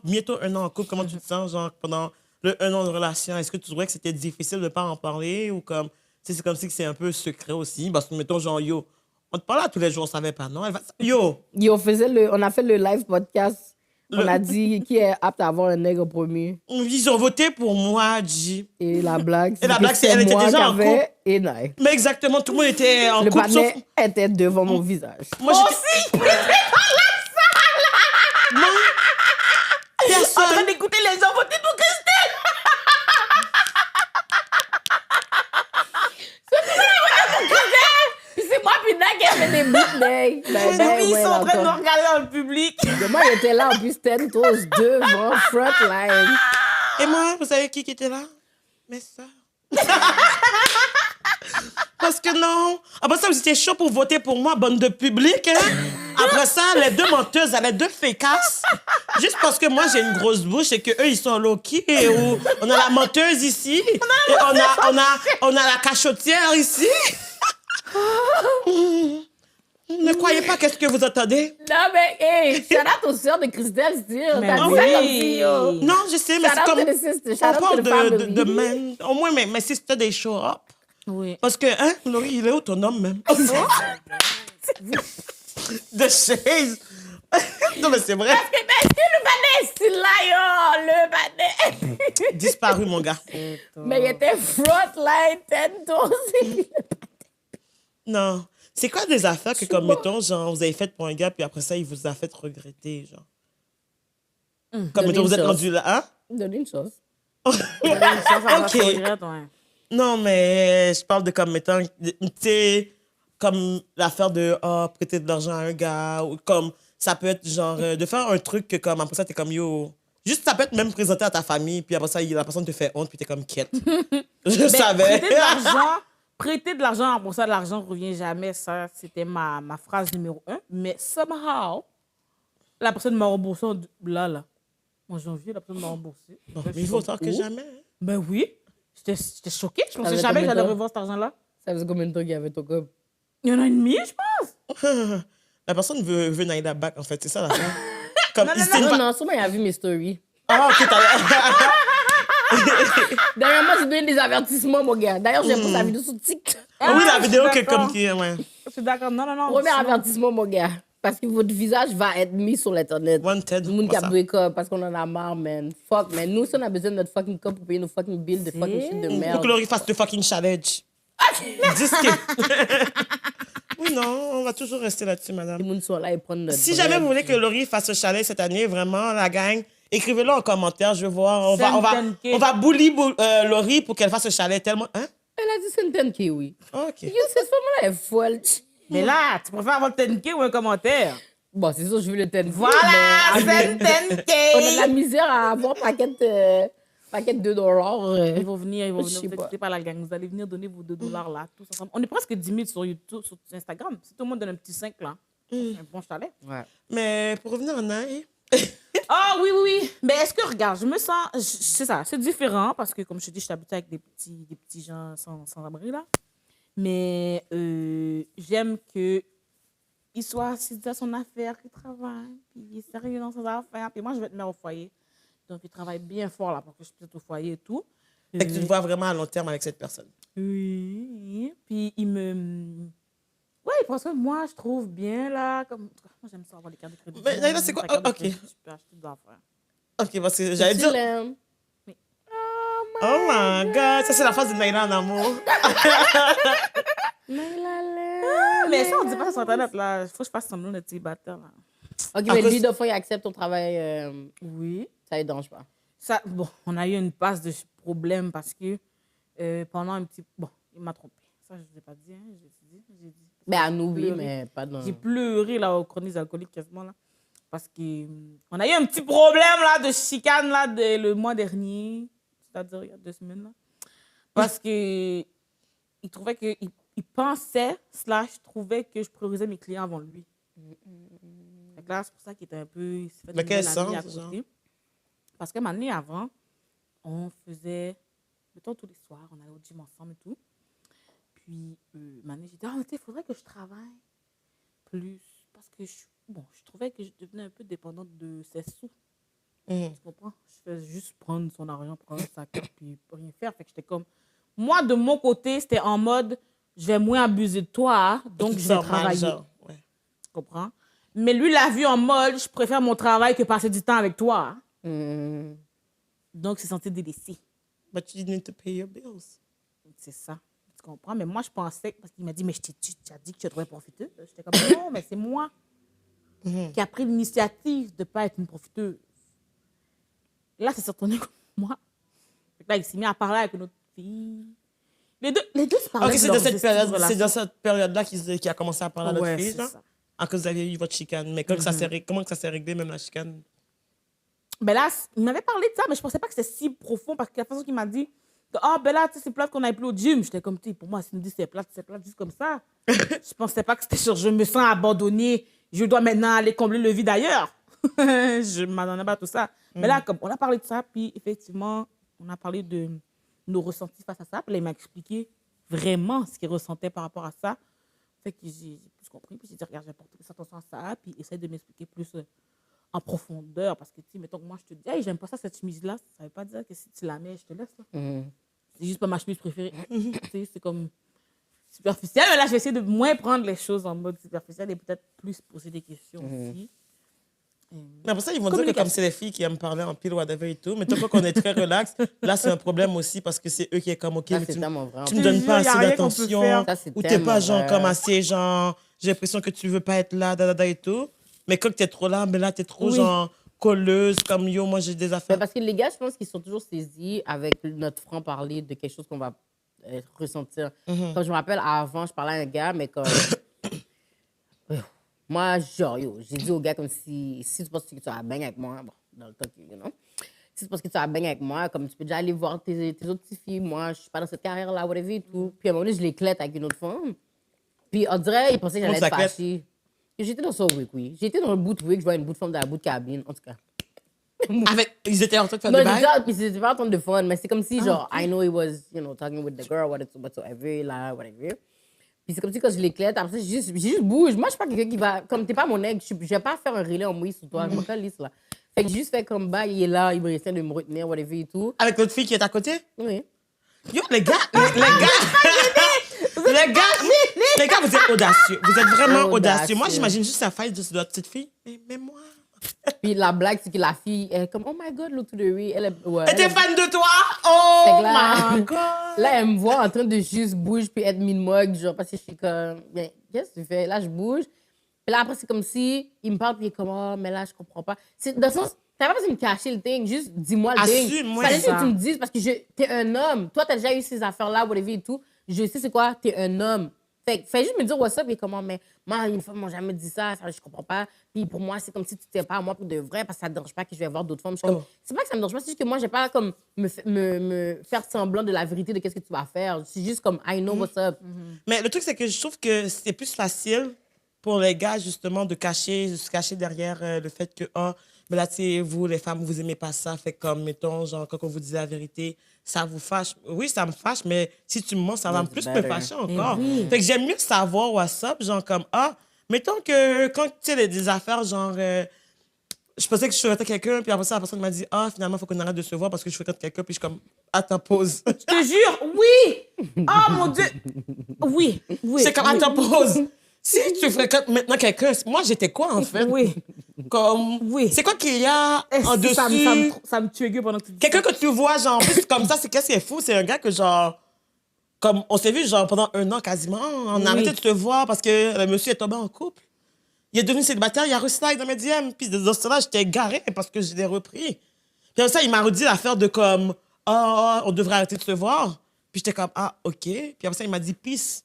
bientôt 1 an en couple, comment tu te sens, genre, pendant le 1 an de relation? Est-ce que tu trouvais que c'était difficile de pas en parler ou comme... Tu sais, c'est comme si que c'est un peu secret aussi, parce que, mettons, genre, yo, on te parlait tous les jours, on savait pas, non? Yo! On a fait le live podcast. On a dit qui est apte à avoir un nègre premier. Ils ont voté pour moi, G. Et la blague, Et la que blague, c'est c'était elle était moi déjà qui en avais couple. et Naï. Mais exactement, tout le monde était en Le couple, sauf... panais était devant mon visage. Moi, Aussi! Il était dans la salle! En personne... train d'écouter les gens voter pour Christine! Puis c'est moi, puis Naï qui avait des bouts Naï. Les filles sont en train de nous regarder dans le public. Moi, il était là, en plus, Tentos devant, frontline. Et moi, vous savez qui était là? Mes soeurs. Parce que non. Après ça, vous étiez chaud pour voter pour moi, bande de public, hein? Après ça, les 2 menteuses, les 2 fécasses. Juste parce que moi, j'ai une grosse bouche et qu'eux, ils sont low-key. Ou on a la menteuse ici. Et on a la cachotière ici. Ne croyez pas qu'est-ce que vous entendez. Non, mais, hey, shout out aux sœurs de Christelle, Steele. Mais T'as dit ça oui. comme si, yo. Non, je sais, mais Shout c'est out comme... to the sister, On shout out to parle the family. de men. Au moins, mes sisters des show-up. Oui. Parce que, hein, Laurie, il est autonome même. De chaise. Non, mais c'est vrai. Mais est-ce que le panais est still là, yo? Le panais. Disparu, mon gars. Mais il était frontline, Tentos. Non. C'est quoi des affaires que, comme, mettons, genre, vous avez faites pour un gars, puis après ça, il vous a fait regretter, genre? Comme, mettons, Donner vous une êtes chance. rendu là, hein? Donner une chance. Ok. Ouais. Non, mais je parle de comme mettant, tu sais, comme l'affaire de prêter de l'argent à un gars, ou comme ça peut être genre de faire un truc que comme après ça, t'es comme yo. Juste, ça peut être même présenté à ta famille, puis après ça, la personne te fait honte, puis t'es comme quête. Je savais. Prêter de l'argent, pour ça, l'argent ne revient jamais. Ça, c'était ma phrase numéro 1. Mais somehow, la personne m'a remboursé là. En janvier, la personne m'a remboursé. Bon, mais il vaut autant que jamais. hein. Ben oui. J'étais choquée. Je pensais Avec jamais que combien de j'allais temps? revoir cet argent-là. Ça faisait combien de temps qu'il y avait ton couple? Il y en a une demi, je pense. La personne veut Naïda back, en fait, c'est ça la fin. Comme, Non, non, c'était une Non, fa- non, sûrement il a vu mes stories. Ah, ok, Dernièrement, j'ai donné des avertissements, mon gars. D'ailleurs, j'ai posté la vidéo sur TikTok. Ah oui, la je vidéo suis que comme d'accord. qui, ouais. Je suis d'accord. Non. Premier Sinon- avertissement, mon gars. Parce que votre visage va être mis sur l'Internet. Wanted. Tout le monde qui Pas a ça. break up parce qu'on en a marre, man. Fuck, man. Nous, si on a besoin de notre fucking corps pour payer nos fucking bills de fucking shit de Pour merde. que Laurie fasse le fucking challenge. Disque. Oui, non, on va toujours rester là-dessus, madame. Les gens sont là et prennent notre Si jamais bread. vous voulez que Laurie fasse ce chalet cette année, vraiment, la gang, écrivez-le en commentaire, je veux voir. On va bully Laurie pour qu'elle fasse ce chalet tellement... Hein? Elle a dit c'est une 10K, oui. OK. Yo, cette femme-là est folle. Mais là, tu préfères avoir le 10K ou un commentaire? Bon, c'est sûr, je veux le 10K. Voilà, c'est une On a de la 10K! misère à avoir paquet de $2. Ils vont venir, Je vous sais pas. inquiétez pas la gang, vous allez venir donner vos $2 là, tous ensemble. On est presque 10 000 sur YouTube, sur Instagram. Si tout le monde donne un petit 5 là, c'est un bon chalet. Ouais. Mais pour revenir en Naï, Ah oui. Mais est-ce que, regarde, je me sens. C'est ça, c'est différent parce que, comme je te dis, je suis habituée avec des petits gens sans abri là. Mais j'aime qu'il soit assis à son affaire, qu'il travaille, puis il est sérieux dans ses affaires. Puis moi, je vais être mère au foyer. Donc, il travaille bien fort là pour que je puisse être au foyer et tout. fait que tu te vois vraiment à long terme avec cette personne. Oui. Puis il me. Oui, parce que moi, je trouve bien là. Comme... Moi, j'aime ça avoir les cartes de crédit. Mais Naïda, c'est quoi? Ta carte de Ok. crédit, tu peux acheter des affaires. OK, parce que j'allais Tu dire... l'aimes. Oh my God, ça c'est la phase de Naïda en amour. Mais ça, on dit pas ça sur Internet là. Il faut que je fasse semblant d'être célibataire là. Ok, À mais cause- lui, deux fois, il accepte ton travail. Oui. Ça ne dérange pas. Ça, bon, on a eu une passe de problème parce que pendant un petit. Bon, il m'a trompé. Ça, je ne l'ai pas dit. Hein. J'ai dit. Ben, à nous, oui, Pleurer. mais pas dans. J'ai pleuré là aux chroniques alcooliques quasiment là. Parce que on a eu un petit problème là de chicane là le mois dernier. C'est-à-dire il y a 2 semaines là. Parce que il trouvait que. Il pensait, trouvait que je priorisais mes clients avant lui. Fait que là, c'est pour ça qu'il était un peu. Il s'est fait Dans une quel nouvelle amie à sens, côté. Parce que l'année avant, on faisait, mettons, tous les soirs, on allait au gym ensemble et tout. Puis, j'ai dit, ah, il faudrait que je travaille plus. Parce que je trouvais que je devenais un peu dépendante de ses sous. Tu comprends? Je faisais juste prendre son argent, prendre sa carte, puis rien faire. Fait que j'étais comme. Moi, de mon côté, c'était en mode, je vais moins abuser de toi, donc Tu te je vais sens mal, travailler. genre. Ouais. Tu comprends? Mais lui l'a vu en mode, je préfère mon travail que passer du temps avec toi. Donc, c'est senti délaissé. But you need to pay your bills. C'est ça. Tu comprends? Mais moi, je pensais, parce qu'il m'a dit, mais tu as dit que tu devrais profiter. J'étais comme, non, mais c'est moi qui a pris l'initiative de ne pas être une profiteuse. Là, c'est retourné comme moi. Fait que là, il s'est mis à parler avec une autre fille. Les deux se parlaient. OK, de c'est leurs dans cette période, relations. c'est dans cette période-là qu'il a commencé à parler à notre Ouais, fille, c'est genre? ça. À cause vous avez eu votre chicane. Mais quand comment que ça s'est réglé, même la chicane? Ben là, il m'avait parlé de ça, mais je pensais pas que c'était si profond parce que la façon qu'il m'a dit, ah, ben là, tu sais, c'est plate qu'on n'aille plus au gym. J'étais comme, tu sais, pour moi, s'il me dit c'est plate juste comme ça. Je pensais pas que c'était sur je me sens abandonnée, je dois maintenant aller combler le vide ailleurs. Je m'attendais pas à tout ça. Mais là, comme on a parlé de ça, puis effectivement, on a parlé de nos ressentis face à ça. Puis là, il m'a expliqué vraiment ce qu'il ressentait par rapport à ça. Fait que j'ai plus compris. Puis j'ai dit, regarde, j'ai porté plus attention à ça. Puis essaye de m'expliquer plus en profondeur. Parce que, tu sais, mettons que moi, je te dis, hey, j'aime pas ça, cette chemise-là. Ça veut pas dire que si tu la mets, je te laisse. Là. C'est juste pas ma chemise préférée. Tu sais, c'est comme superficiel. Mais là, je vais essayer de moins prendre les choses en mode superficiel et peut-être plus poser des questions aussi. Mais pour ça, ils vont dire que comme c'est les filles qui aiment parler en pile, whatever et tout. Mais tant qu'on est très relax, là, c'est un problème aussi parce que c'est eux qui est comme, OK, Ça, mais c'est tellement vrai. tu me donnes pas Y a assez rien qu'on peut d'attention. faire. Ça, c'est Ou t'es tellement pas genre vrai. comme assez, genre, j'ai l'impression que tu veux pas être là, et tout. Mais quand t'es trop là, mais là, t'es trop Oui. genre colleuse, comme yo, moi j'ai des Mais affaires. parce que les gars, je pense qu'ils sont toujours saisis avec notre franc-parler de quelque chose qu'on va ressentir. Comme je me rappelle, avant, je parlais à un gars, mais comme... moi, genre, yo, j'ai dit au gars comme si tu penses que tu vas baigner avec moi, bon, dans le temps que, you know, si tu penses que tu vas baigner avec moi, comme tu peux déjà aller voir tes autres petites filles, moi, je suis pas dans cette carrière-là, whatever et tout. Puis à un moment donné, je l'éclète avec une autre femme. Puis on dirait, il pensait que j'allais Comment être ça clète? fâchée. Et j'étais dans son week, oui. J'étais dans le bout de week, je vois une bout de femme dans la bout de cabine, en tout cas. Ils étaient en train de faire Non, des j'ai bails. dit, puis c'était pas en train de fun, mais c'est comme si, genre, I know he was, you know, talking with the girl, whatever, là, whatever. Puis c'est comme si quand je l'éclète, après ça, j'ai juste bouge. Moi, je suis pas quelqu'un qui va, comme t'es pas mon aigle, je vais pas faire un relais en mouille sur toi, je m'en calisse, là. Fait que j'ai juste fait comme bail, il est là, il me essaie de me retenir, whatever et tout. Avec l'autre fille qui est à côté. Oui. Yo, les gars, les gars, vous êtes audacieux. Vous êtes vraiment audacieux. Moi, Audacieux. j'imagine juste la faille de cette petite fille. Mais moi. Puis la blague, c'est que la fille, elle est comme, oh my god, l'autre de lui, elle est, ouais, Elle était elle est- fan de toi? Fait Oh que là- my God! Là, elle me voit en train de juste bouger puis être mine-mog, genre, parce que je suis comme, bien, qu'est-ce que tu fais? Là, je bouge. Puis là, après, c'est comme si il me parle, puis il est comme, oh, mais là, je comprends pas. C'est dans le sens, t'as pas besoin de me cacher le thing, juste dis-moi le thing. Assume-moi Fallait juste ça. que tu me dises, parce que t'es un homme. Toi, t'as déjà eu ces affaires-là, whatever et tout. Je sais c'est quoi, t'es un homme. Fait que fais juste me dire what's up, et comment, mais moi, une femme m'a jamais dit ça, je comprends pas. Puis pour moi, c'est comme si tu t'es pas à moi pour de vrai, parce que ça te dérange pas que je vais voir d'autres femmes. Je suis comme, c'est pas que ça me dérange pas, c'est juste que moi, j'ai pas comme me faire semblant de la vérité de qu'est-ce que tu vas faire. C'est juste comme, I know what's up. Mais le truc, c'est que je trouve que c'est plus facile pour les gars, justement, de se cacher derrière le fait que, oh, mais là, tu sais, vous, les femmes, vous aimez pas ça. Fait comme, mettons, genre, quand on vous dit la vérité, ça vous fâche. Oui, ça me fâche, mais si tu me mens, ça va That's plus me better. fâcher encore. Fait que j'aime mieux savoir what's up, genre, comme, ah, mettons que quand, tu sais, des affaires, genre, je pensais que je fréquentais quelqu'un, puis après ça, la personne m'a dit, ah, finalement, il faut qu'on arrête de se voir parce que je fréquente quelqu'un, puis je suis comme, attends, pause. Je te jure, oui! Oh mon Dieu! Oui, oui. C'est comme, oui. attends, pause. Si tu fréquentes maintenant quelqu'un, moi, j'étais quoi, en fait? Oui. Comme, Oui. c'est quoi qu'il y a Est-ce en que dessus? ça me trigger pendant que tu dis Quelqu'un que tu vois, genre, en plus, comme ça, c'est qu'est-ce qui est fou? C'est un gars que, genre, comme, on s'est vu, genre, pendant 1 an quasiment. On a arrêté de se voir parce que le monsieur est tombé en couple. Il est devenu célibataire, il a reçu dans mes DM. Puis, dans ce temps-là, j'étais garé parce que je l'ai repris. Puis, après ça, il m'a redit l'affaire de comme, ah, on devrait arrêter de se voir. Puis, j'étais comme, ah, OK. Puis, après ça, il m'a dit, peace.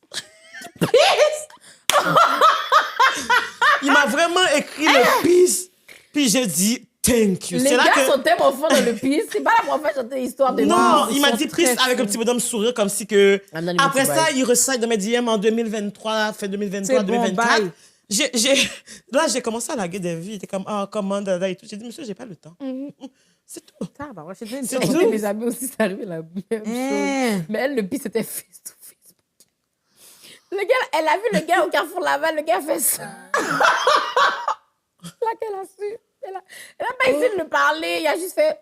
Il m'a vraiment écrit le peace. Puis, j'ai dit, thank you. Les C'est là gars que... sont tellement forts dans le pisse. C'est pas la première fois que j'entends l'histoire de Non, moi. il m'a dit plus avec un petit bonhomme sourire comme si que... I'm not even Après ça, surprised. il recite dans mes DM en 2023, fin 2023, C'est bon, 2024. bye. Là, j'ai commencé à laguer des vies. Il était comme, ah, comment, dada et tout. J'ai dit, monsieur, j'ai pas le temps. C'est tout. ça, bah, ouais, je te dis une C'est chose. tout. Mes amis aussi, ça arrivait la même chose. Hein. Mais elle, le pire, c'était face to face. Le gars, elle a vu le gars au Carrefour Laval, le gars fait ça. Là qu'elle a su. Elle a pas essayé de le parler, il a juste fait...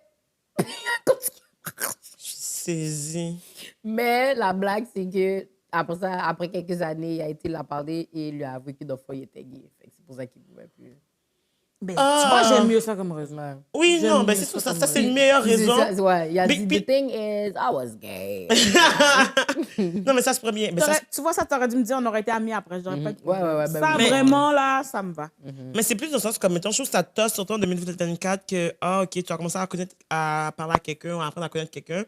Je suis saisie. Mais la blague, c'est que après ça, après quelques années, il a été la parler et il lui a avoué que dans il était gay. Fait que c'est pour ça qu'il ne pouvait plus. Ben, Ah. tu vois, j'aime mieux ça comme raison. Ouais. Oui, J'aime non, ben mieux c'est tout ça ça. comme Ça, c'est une meilleure Puis c'est raison. ça, ouais, il a Mais- dit, puis- the thing is, I was gay. Non, mais ça, c'est premier. Mais, ça, Tu vois, ça t'aurait dû me dire, on aurait été amis après. J'aurais pas dit. Ouais, ouais, ouais, ben Ça, oui. vraiment, là, ça me va. mais c'est plus dans le sens comme, mettons, je trouve que ça tosse, surtout en 2024, que, ah, OK, tu as commencé à parler à quelqu'un, à apprendre à connaître quelqu'un.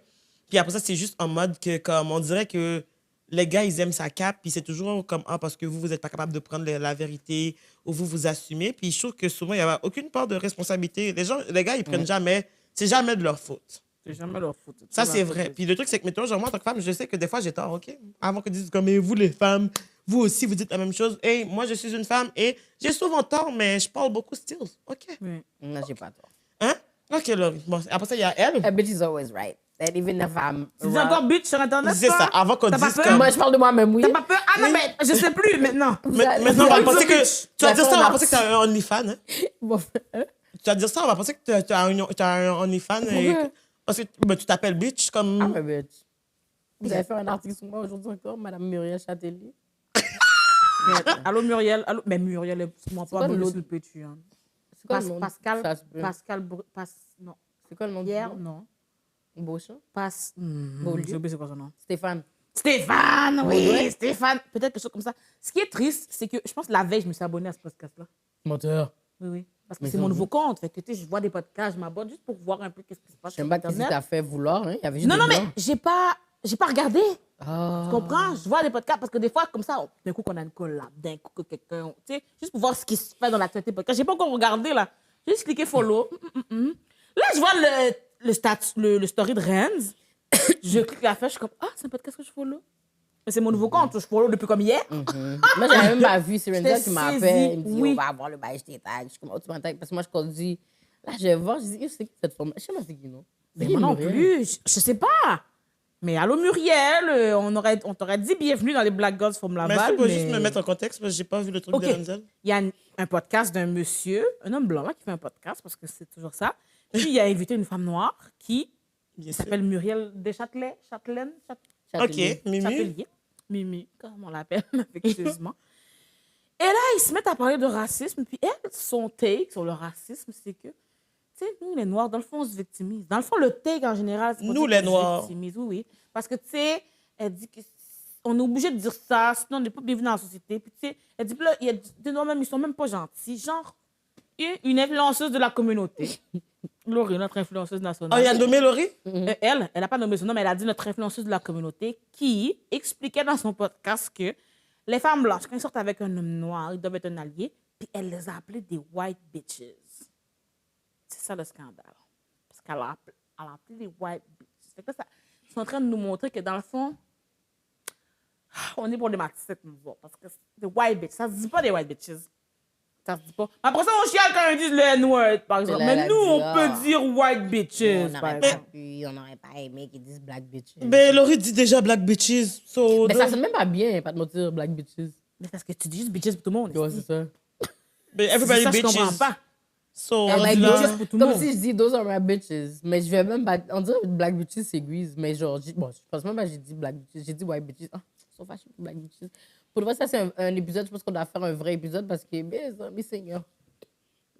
Puis après ça, c'est juste en mode que, comme, on dirait que les gars, ils aiment sa cape, puis c'est toujours comme, ah, parce que vous n'êtes pas capable de prendre la vérité, ou vous assumez. Puis je trouve que souvent, il n'y a aucune part de responsabilité. Les gars, ils prennent jamais, c'est jamais de leur faute. C'est jamais leur faute. Ça, c'est vrai. Puis le truc, c'est que, mettons, genre, moi, en tant que femme, je sais que des fois, j'ai tort, OK? Avant que disent comme, mais vous, les femmes, vous aussi, vous dites la même chose. Et moi, je suis une femme et j'ai souvent tort, mais je parle beaucoup still. OK. Oui. Non, j'ai pas tort. Hein? OK, là. Bon, après ça, il y a elle. A bitch is always right. And even if I'm Tu dis wrong. encore bitch sur Internet, C'est ça. toi? Avant qu'on T'as pas dise peur? comme... Moi, je parle de moi-même, oui. T'as pas peur? Ah non, mais je sais plus maintenant. Maintenant, on va penser que... Tu vas dire ça, on va penser que tu t'as un OnlyFans. Hein? Bon, hein? Tu vas dire ça, on va penser que t'as un OnlyFans. Pourquoi? Parce que ben, tu t'appelles bitch comme... I'm a bitch. Vous avez fait un article sur moi aujourd'hui encore, Madame Muriel Châtelier. Allô, Muriel. Allô? Mais Muriel, est moi quoi pas abonnée l'autre? sur le Patreon. C'est quoi le nom? Pascal. Ça se peut. Non. C'est quoi le nom? Hier, du nom? non. Beauchamp? Beaulieu. J'ai oublié c'est quoi son nom. Stéphane. Stéphane, oui, Ouais. Stéphane. Peut-être quelque chose comme ça. Ce qui est triste, c'est que je pense que la veille, je me suis abonnée à ce podcast-là. Moteur. Oui. Parce que Mais c'est ils mon ont nouveau vu. compte. Fait que, tu sais, je vois des podcasts, je m'abonne juste pour voir un peu qu'est-ce qui se passe. Je sais sur pas qu'est-ce qui Internet. t'a fait vouloir, hein? Il y avait juste Non, des non, mais blancs. j'ai pas regardé. Ah. Tu comprends? Je vois des podcasts parce que des fois, comme ça, d'un coup, qu'on a une collab, d'un coup, que quelqu'un. Tu sais, juste pour voir ce qui se fait dans l'actualité podcast. J'ai pas encore regardé, là. J'ai juste cliqué follow. Là, je vois le story de Renz. Je clique la flèche, je suis comme, ah, c'est un podcast que je follow. Mais c'est mon nouveau compte, je follow depuis comme hier. Moi, j'avais même pas vu. C'est Renzel J'étais qui m'appelle. saisie, Il me dit, oui. on va avoir le bail, je t'ai tag. Je suis comme, oh, tu m'as tag. Parce que moi, je conduis. Là, je vais voir, je dis, yo, c'est qui cette femme? Je sais pas c'est qui, non? Mais C'est moi qui, non Muriel? plus, je sais pas. Mais allô Muriel, on t'aurait dit bienvenue dans les Black Girls from Mais Laval. tu peux juste me mettre en contexte parce que j'ai pas vu le truc OK. de Renzel. Il y a un podcast d'un monsieur, un homme blanc là, qui fait un podcast parce que c'est toujours ça. Puis il a invité une femme noire qui Bien sûr. s'appelle Muriel Deschâtelet, Châtelaine, Ok, Mimi. Châtelier, Mimi, comme on l'appelle affectueusement. Et là, ils se mettent à parler de racisme. Puis elle, son take sur le racisme, c'est que, tu sais, nous, les Noirs, dans le fond, on se victimise. Dans le fond, le take en général, c'est pas Nous, dire les qu'on se Noirs. victimise. Oui, oui. Parce que, tu sais, elle dit que on est obligé de dire ça, sinon on n'est pas bienvenu dans la société. Puis, tu sais, elle dit, puis là, il y a des Noirs même, ils sont même pas gentils. Genre, une influenceuse de la communauté, Laurie, notre influenceuse Oh, nationale. il a nommé Laurie? Elle n'a pas nommé son nom, mais elle a dit notre influenceuse de la communauté qui expliquait dans son podcast que les femmes blanches, quand ils sortent avec un homme noir, ils doivent être un allié, puis elle les a appelés des white bitches. C'est ça le scandale. Parce qu'elle elle a appelé des white bitches. Fait que là, ils sont en train de nous montrer que dans le fond, on est problématique avec nous autres. Parce que des white bitches, ça se dit pas des white bitches. Ça se dit pas. Après ça, on chiale quand ils disent le N-word, par exemple. là, Mais elle a nous, dit, on ah. peut dire white bitches. On par n'aurait pas exemple. pu, on n'aurait pas aimé qu'ils disent Black Bitches. Ben, Laurie dit déjà Black Bitches. So, Mais ça sonne même pas bien, pas de mentir, Black Bitches. Mais parce que tu dis juste bitches pour tout le monde. Ouais, c'est ça. Ben, C'est everybody ça, je comprends bitches. pas. So, I like dis-là. bitches pour tout le comme monde. si je dis those are my bitches. Mais je vais même pas. On dirait Black Bitches, c'est grise. Mais genre, bon, je pense même pas que j'ai dit Black Bitches. J'ai dit White Bitches. Ah, ils sont fâchés pour Black Bitches. Pour le vrai, ça, c'est un épisode. Je pense qu'on doit faire un vrai épisode parce que, mes seigneurs.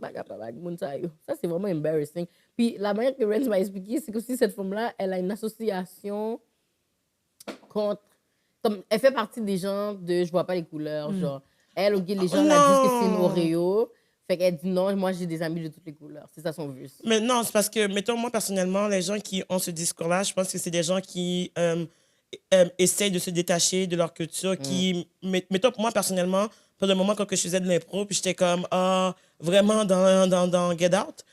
Ça, c'est vraiment embarrassing. Puis la manière que Renz m'a expliqué, c'est que aussi cette femme-là, elle a une association contre. Comme, elle fait partie des gens de je vois pas les couleurs. Genre, elle, ok, les gens la disent que c'est une Oreo. Fait qu'elle dit non, moi j'ai des amis de toutes les couleurs. C'est ça son vue. Mais non, c'est parce que, mettons, moi, personnellement, les gens qui ont ce discours-là, je pense que c'est des gens qui essayent de se détacher de leur culture, qui, mettons, moi, personnellement, pendant le moment, quand je faisais de l'impro, puis j'étais comme, vraiment dans Get Out,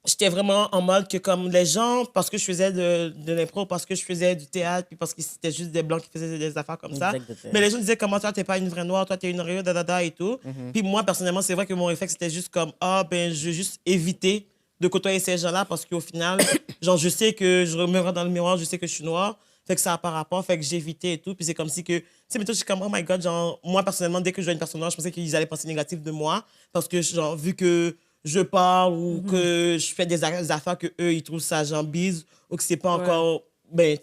j'étais vraiment en mode que comme les gens, parce que je faisais de l'impro, parce que je faisais du théâtre, puis parce que c'était juste des blancs qui faisaient des affaires comme ça. Exactement. Mais les gens disaient comment toi, t'es pas une vraie noire, toi, t'es une Oreo, et tout. Puis moi, personnellement, c'est vrai que mon réflexe, c'était juste comme, ben, je vais juste éviter de côtoyer ces gens-là parce qu'au final, genre, je sais que je me regarde dans le miroir, je sais que je suis noire. Fait que ça n'a pas rapport, fait que j'évitais et tout. Puis c'est comme si que, tu sais, mettons, je suis comme, oh my God, genre, moi, personnellement, dès que je vois une personne noire, je pensais qu'ils allaient penser négatif de moi parce que, genre, vu que je parle ou que je fais des affaires que eux ils trouvent ça genre bise ou que c'est pas encore ben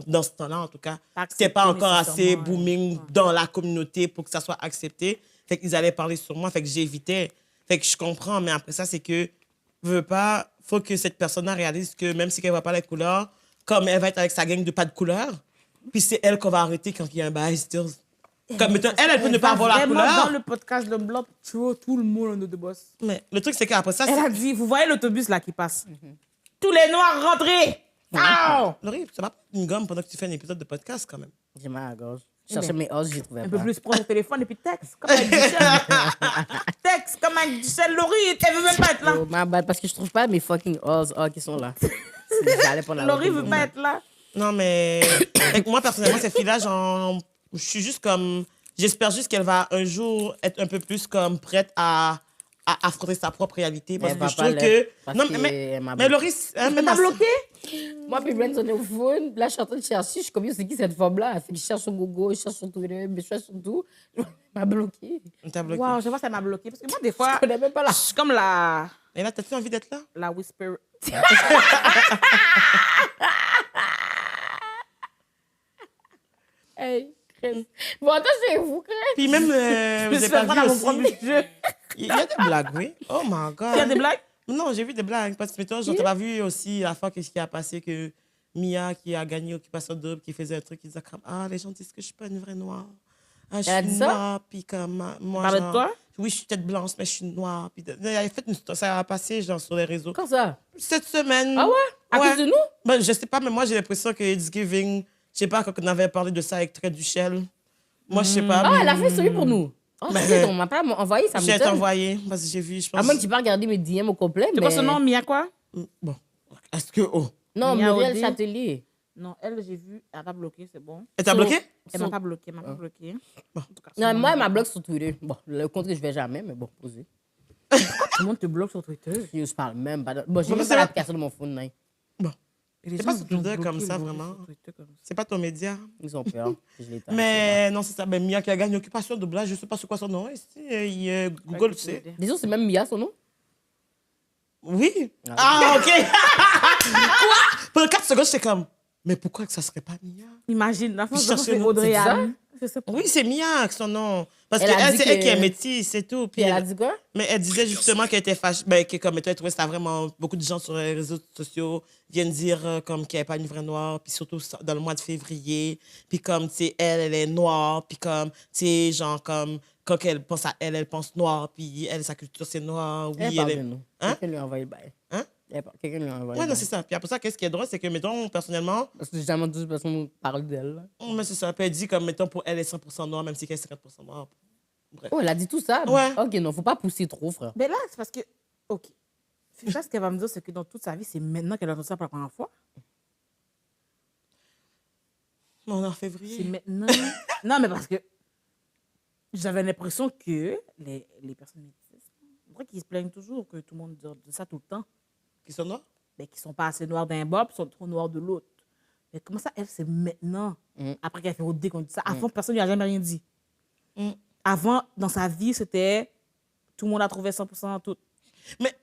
dans ce temps-là en tout cas c'était pas encore assez booming dans la communauté pour que ça soit accepté, fait qu'ils allaient parler sur moi, fait que j'évitais, fait que je comprends, mais après ça c'est que veux pas, faut que cette personne-là réalise que même si elle voit pas les couleurs, comme elle va être avec sa gang de pas de couleurs, puis c'est elle qu'on va arrêter quand il y a un bail still. Comme, mettons, elle peut ne pas avoir la couleur. Dans le podcast de Blanc, tu vois tout le monde en de boss. Mais le truc, c'est qu'après ça, Elle a dit, vous voyez l'autobus là qui passe. Tous les Noirs rentrez. Ah! Laurie, ça va pas une gomme pendant que tu fais un épisode de podcast quand même. J'ai mal à la gorge. Je cherchais mes os, je les trouvais Un pas. peu plus, prends ton téléphone et puis texte. Comme avec Duchel. Texte comme avec Duchel. Laurie, elle veut même pas être là. Oh, my bad, parce que je trouve pas mes fucking os qui sont là. J'allais pas Laurie veut pas être là. Non, mais fait que moi, personnellement, cette fille-là, genre, je suis juste comme... J'espère juste qu'elle va un jour être un peu plus comme prête à affronter sa propre réalité. Parce que je trouve que... Non, mais Laurie... Elle m'a bloqué. Moi, puis Brent, on est au phone. Là, je suis en train de chercher. Je suis comme, yo, c'est qui cette femme-là? Elle fait que je cherche sur Google, je cherche sur Twitter, je cherche sur tout. Elle m'a bloqué. T'as bloqué. Wow, je vois, ça m'a bloqué. Parce que moi, des fois, Je connais même pas la... je suis comme la Et là, t'as-tu envie d'être là? whisper. Hey. Bon, attends, chez vous, crème. Puis même, vous Je me avez suis pas fait prendre à vu mon aussi. premier jeu. Il y a des blagues, oui. Oh my God. Il y a des blagues? Non, j'ai vu des blagues. Parce que, mettons, genre, t'as pas vu aussi la fois qu'est-ce qui a passé que Mia, qui a gagné Occupation Double, qui faisait un truc, qui disait comme, ah, les gens disent que je suis pas une vraie noire. Ah, je Elle a suis dit ça? noire, puis comme, moi, Parlait de genre, toi? oui, je suis tête blanche, mais je suis noire. Puis, elle a fait ça a passé, genre, sur les réseaux. Quand ça? Cette semaine. Ah ouais? À Ouais. cause de nous? Ben, je sais pas, mais moi, j'ai l'impression que It's Giving, je sais pas, quand on avait parlé de ça avec Trait du Shell. Moi, je sais pas. Ah, elle a fait celui pour nous. Oh, Ben, shit, on m'a pas envoyé, ça me J'ai été m'étonne. envoyé, parce que j'ai vu, je pense. À moins que tu pas regardé mes DM au complet, C'est mais... quoi son nom, Mia quoi? Bon, est-ce que. Oh. Non, Mia Muriel Odé. Châtelier. Non, elle, j'ai vu, elle m'a bloqué, c'est bon. Elle t'a So- bloqué? Elle so- m'a pas bloqué, elle m'a pas bloqué. Bon. En tout cas, Non, moi, elle m'a bloqué sur Twitter. Bon, le compte que je vais jamais, mais bon, posez. tout le monde te bloque sur Twitter. Je parle même pas. Bon, j'ai Bon, même c'est pas vrai. l'application de mon phone, non. Bon. Et les C'est gens pas sur vous ont Twitter comme bloqué, ça, bloqué vraiment. sur Twitter comme ça. C'est pas ton média. Ils ont peur que je les tape. Mais non, c'est ça. Ben, Mia qui a gagné Occupation Double, là, je sais pas c'est quoi son nom. Ici, Google, Ouais, tu sais. Disons, c'est même Mia, son nom. Oui. Ah, OK. Quoi? Pendant 4 secondes, j'étais comme, mais pourquoi que ça serait pas Mia? Imagine, la France, Je cherchais c'est une- Audrey c'est ça? Anne. Je sais pas. Oui, c'est Mia, son nom. Parce Elle que a elle, dit c'est elle que- qui est métisse, c'est tout. Puis elle a dit quoi? Mais elle disait justement qu'elle était fâchée, ben, que comme étant, elle trouvait ça vraiment. Beaucoup de gens sur les réseaux sociaux viennent dire comme qu'elle n'est pas une vraie noire, puis surtout dans le mois de février. Puis comme, tu sais, elle est noire, puis comme, tu sais, genre, comme, quand elle pense à elle pense noire, puis elle, sa culture, c'est noir. Oui, Elle parle elle de est. nous. Hein? Quelqu'un lui a envoyé le bail. Hein? Quelqu'un lui a envoyé Ouais, le non, bail. c'est ça. Puis après ça, qu'est-ce qui est drôle, c'est que, mettons, personnellement, Parce que j'ai jamais entendu personne parler d'elle. là. mais c'est ça. Puis elle dit, comme, mettons, pour elle, elle est 100% noire, même si elle est 50% noire. Bref. Oh, elle a dit tout ça? Ouais. Ok, non, faut pas pousser trop, frère. Mais là, c'est parce que. OK. C'est ça ce qu'elle va me dire, c'est que dans toute sa vie, c'est maintenant qu'elle a entendu ça pour la première fois. On est en C'est février. maintenant. Non, mais parce que j'avais l'impression que les personnes métisses, on dirait qu'ils se plaignent toujours que tout le monde dit ça tout le temps. Qui sont noirs? Ben, qu'ils sont pas assez noirs d'un bord, puis ils sont trop noirs de l'autre. Mais comment ça, elle, c'est maintenant, après qu'elle fait au dé qu'on dit ça. Avant, personne ne lui a jamais rien dit. Mm. Avant, dans sa vie, c'était tout le monde a trouvé 100% tout. Mais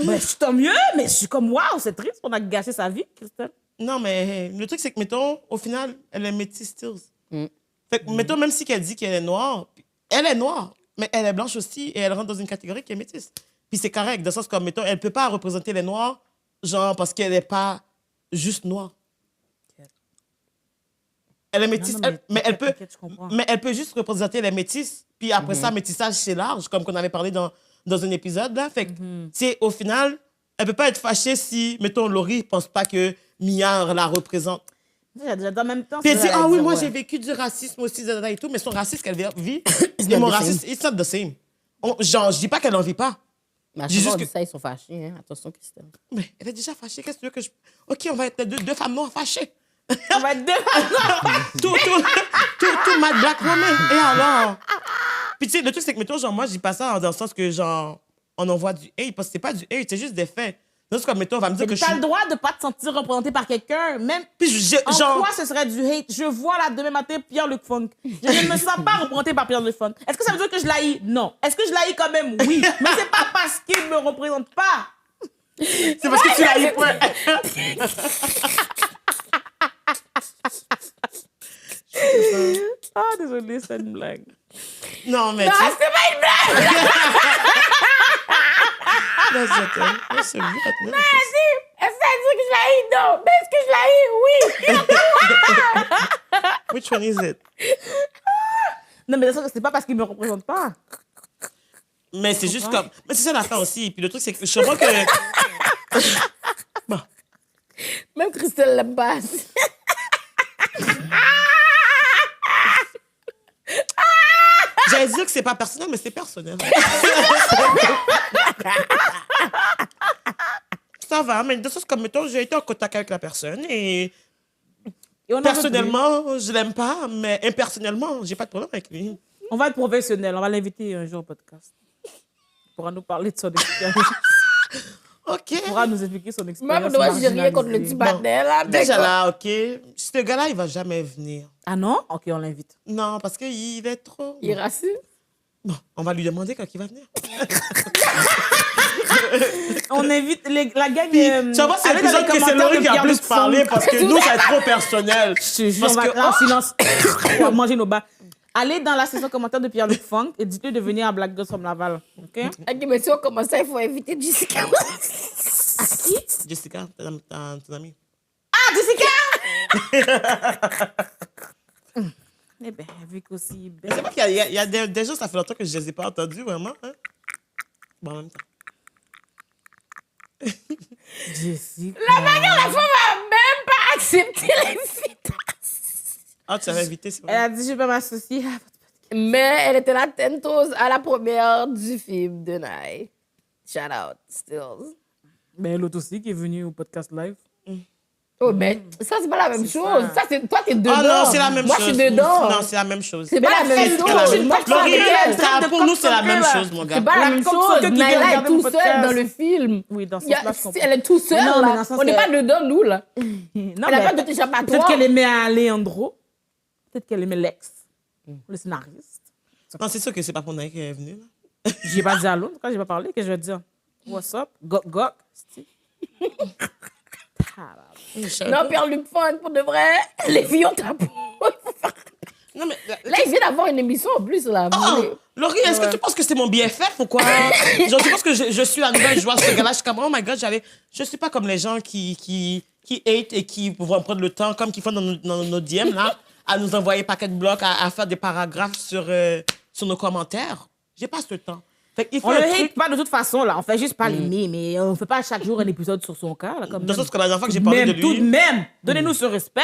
Mais tant mieux, mais je suis comme, waouh, c'est triste, on a gâché sa vie, Christelle. non, mais le truc, c'est que, mettons, au final, elle est métisse stills. Mm. Fait que, mettons, même si elle dit qu'elle est noire, elle est noire, mais elle est blanche aussi et elle rentre dans une catégorie qui est métisse. Puis c'est correct, dans le sens comme, mettons, elle peut pas représenter les noirs, genre, parce qu'elle n'est pas juste noire. Elle est métisse, Non, non, mais elle peut, t'inquiète, je comprends. mais elle peut juste représenter les métisses. Puis après ça, métissage, c'est large, comme qu'on avait parlé dans un épisode, là. Fait que, tu sais, au final, elle peut pas être fâchée si, mettons, Laurie pense pas que Mia la représente. En même temps, Puis elle c'est dit, ça, ah oui, dit, moi, ouais. j'ai vécu du racisme aussi, et tout, mais son racisme qu'elle vit, et not mon the racisme, it's not the same. Genre, je dis pas qu'elle en vit pas. Mais à J'ai chaque juste fois, on que- dit ça, ils sont fâchés. Hein? Attention, Christelle. Mais elle est déjà fâchée, qu'est-ce que tu veux que je... OK, on va être deux femmes noires fâchées. On va être deux. tout mad black woman. Et alors? Puis tu sais, le truc, c'est que, mettons, genre, moi, je dis pas ça dans le sens que, genre, on envoie du hate, parce que c'est pas du hate, c'est juste des faits. Donc, c'est comme, mettons, on va me dire que je T'as suis... le droit de pas te sentir représenté par quelqu'un, même Puis en genre... quoi ce serait du hate? Je vois là demain matin Pierre-Luc Funk. Je ne me sens pas représenté par Pierre-Luc Funk. Est-ce que ça veut dire que je l'haïs? Non. Est-ce que je l'haïs quand même? Oui. Mais c'est pas parce qu'il me représente pas. C'est parce que tu l'as eu, point. Ah, désolé, c'est une blague. Non, mais Ah, tu sais... c'est pas une blague! C'est vrai, non. Est-ce que ça dit que je l'ai? Non. Mais est-ce que je l'ai? Oui. Which one is it? Non, mais c'est pas parce qu'il me représente pas. Mais c'est juste comme... Mais c'est ça l'affaire aussi. Puis le truc, c'est que je comprends que... Bon. Même Christelle l'aime pas. J'allais dire que c'est pas personnel, mais c'est personnel. Ça va, mais de toute façon, comme mettons, j'ai été en contact avec la personne et Et on en veut personnellement, je l'aime pas, mais impersonnellement, j'ai pas de problème avec lui. plus. On va être professionnel. On va l'inviter un jour au podcast. Il pourra nous parler de son expérience. OK. Il pourra nous expliquer son expérience. Moi, j'ai rien contre le petit marginalisée. bâtel, là. Déjà là, OK. Ce gars-là, il va jamais venir. Ah non? OK, on l'invite. Non, parce qu'il est trop... Il est raciste. Bon, on va lui demander quand il va venir. On invite la gang. Puis, tu vas voir, c'est allez dans les l'épisode que c'est commentaires Laurie de qui a Pierre-Luc plus parlé Funk. parce que nous, c'est trop personnel. Je te jure, Parce on va que- en silence. On va manger nos bas. Allez dans la section commentaire de Pierre-Luc Funk et dites-lui de venir à Black Girls from Laval. OK? Ok, mais si on commence ça, il faut inviter Jessica. À qui? Jessica, ton amie. Ah, Jessica! Eh bien, vu qu'aussi. Mais c'est vrai qu'il y a des gens, ça fait longtemps que je ne les ai pas entendus, vraiment. Hein? Bon, en même temps. Jessica. La femme a même pas accepté l'invitation. Ah, tu avais invité, c'est Elle vrai. a dit je peux m'associer à votre podcast. Mais elle était là tentos à la première du film de Night. Shout out, Stills. Mais l'autre aussi qui est venue au podcast live. Oh, mais ça, c'est pas la même C'est chose. ça. Ça, c'est toi, t'es dedans. Ah non, c'est la même Moi, chose. je suis dedans. Non, c'est la même chose. C'est pas la même elle chose. fait Moi, une je suis pas Laurie, avec elle. traite de pour nous, c'est la même coq-soccer, chose, mon gars. C'est pas la La même coque chose. soccer qui vient Naila est regarder tout mon seul podcast. dans le film. Oui, dans ce Il y a- sens-là, je comprends. Elle est tout seule, Non, mais là. dans le sens On n'est que- pas dedans, nous, là. Non, Elle n'a pas mais tout échappatoire. peut-être qu'elle aimait Alejandro. Peut-être qu'elle aimait Lex, le scénariste. Non, c'est sûr que c'est pas pour Naïk qui est venu. Là. J'ai pas dit à l'autre, quand j'ai pas parlé, que je vais dire what's up, gok gok. c'est- Non, Pierre-Luc Funk, pour de vrai, les filles ont ta peau. Non, mais. Là, il vient d'avoir une émission en plus, là. Oh, Laurie, est-ce que tu penses que c'est mon BFF ou quoi? Genre, tu penses que je suis la nouvelle joueur, ce gars-là? Je suis comme, oh my god, je suis pas comme les gens qui hate et qui vont prendre le temps, comme qu'ils font dans nos DM, là, à nous envoyer paquet de blocs, à faire des paragraphes sur nos commentaires. J'ai pas ce temps. Fait qu'il faut On le un hate truc. pas de toute façon, là. On fait juste pas l'aimer, mais on fait pas chaque jour un épisode sur son cas, là. Comme Dans le même. sens que la dernière fois que j'ai parlé de Tout de lui, même, donnez-nous ce respect.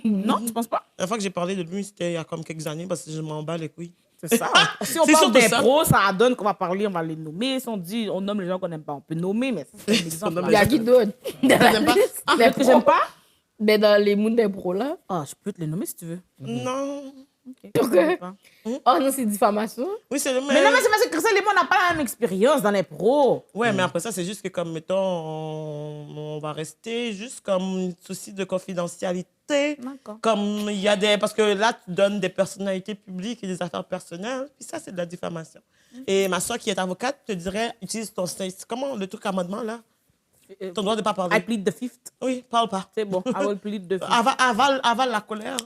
Non, tu penses pas? la dernière fois que j'ai parlé de lui, c'était il y a comme quelques années parce que je m'en bats les couilles. C'est ça. Si on C'est parle surtout ça. d'impro, ça donne qu'on va parler, on va les nommer. Si on dit, on nomme les gens qu'on n'aime pas, on peut nommer, mais c'est un exemple. nomme Il y a qui d'autre? Dans la T'aimes pas? liste Ah, peut-être que j'aime pas? Mais dans les mondes d'impro, là. Ah, je peux te les nommer si tu veux. Non. Ok. Pourquoi? Je sais pas. Oh non, c'est diffamation. Oui, c'est le même. Mais non, mais c'est parce que Christelle et moi, on n'a pas la même expérience dans l'impro. Ouais, mais après ça, c'est juste que, comme, mettons, on va rester juste comme souci de confidentialité. D'accord. Comme il y a des. Parce que là, tu donnes des personnalités publiques et des affaires personnelles, puis ça, c'est de la diffamation. Et ma soeur, qui est avocate, te dirait utilise ton. Comment le truc amendement, là? Ton droit de ne pas I parler. plead the fifth. Oui, parle pas. C'est bon. I will plead the fifth. Avale la colère.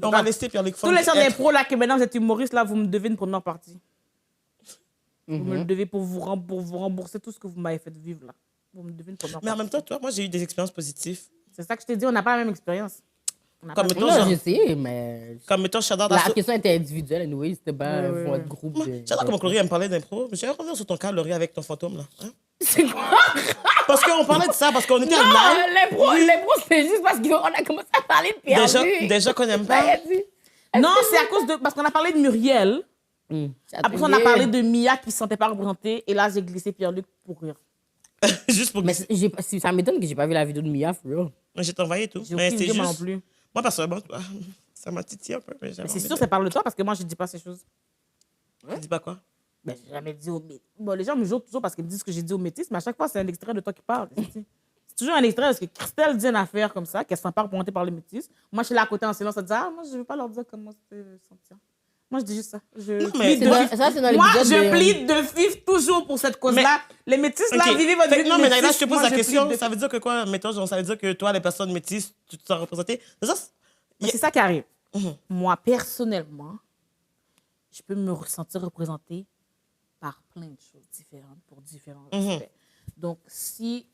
Et on va laisser Pierre-Luc Tous Funk les gens être- d'impro, là, que maintenant vous êtes humoriste, là, vous me devez une première partie. Vous me le devez pour vous rembourser tout ce que vous m'avez fait vivre, là. Vous me devez une première Mais en partie. même temps, toi, moi, j'ai eu des expériences positives. C'est ça que je t'ai dit, on n'a pas la même expérience. On n'a Comme pas- mettons, Non, genre, je sais, mais. comme mettons, j'adore La question était individuelle, anyway. C'était pas Ouais, ouais, votre ouais. groupe. J'adore comment Chloé elle me parlait d'impro. Je vais revenir sur ton cas, Laurie, avec ton fantôme, là. Hein? C'est quoi? Parce qu'on parlait de ça, parce qu'on était en Non, live. l'impro, c'est juste parce qu'on a commencé à parler de Pierre-Luc. Des gens qu'on n'aime Ça, il pas. a dit. Non, c'est à cause de. Parce qu'on a parlé de Muriel. Après, on a parlé de Mia qui ne se sentait pas représentée. Et là, j'ai glissé Pierre-Luc pour rire. Juste pour Mais que ça m'étonne que j'ai pas vu la vidéo de Mia, for real. je t'ai envoyé tout. J'ai Mais aucune c'est idée, moi non juste. plus. Moi, personnellement, ça m'a titillé un peu. Mais Mais c'est sûr, ça parle de toi parce que moi, je ne dis pas ces choses. Tu dis pas quoi? Ben, j'ai jamais dit au métis. Bon, les gens me jouent toujours parce qu'ils me disent ce que j'ai dit au métis, mais à chaque fois, c'est un extrait de toi qui parle. C'est toujours un extrait parce que Christelle dit une affaire comme ça, qu'elle se sent pas représentée par les métis. Moi, je suis là à côté en silence, elle dit, ah, moi, je veux pas leur dire comment c'était sentir. Moi, je dis juste ça. mais plead c'est de dans- fif. ça, c'est dans Moi, l'épisode je de- plaide de fif toujours pour cette cause-là. Les métis, là, Ok. vivez votre Fait vie que de non, mais métis. là, je te pose Moi, la je question. plead de Ça veut dire que quoi? Mettons, genre, ça veut dire que toi, les personnes métisses, tu te sens représentée. C'est ça? Mais c'est ça qui arrive. Mhm. Moi, personnellement, je peux me ressentir représentée par plein de choses différentes, pour différents Mhm. aspects. Donc, si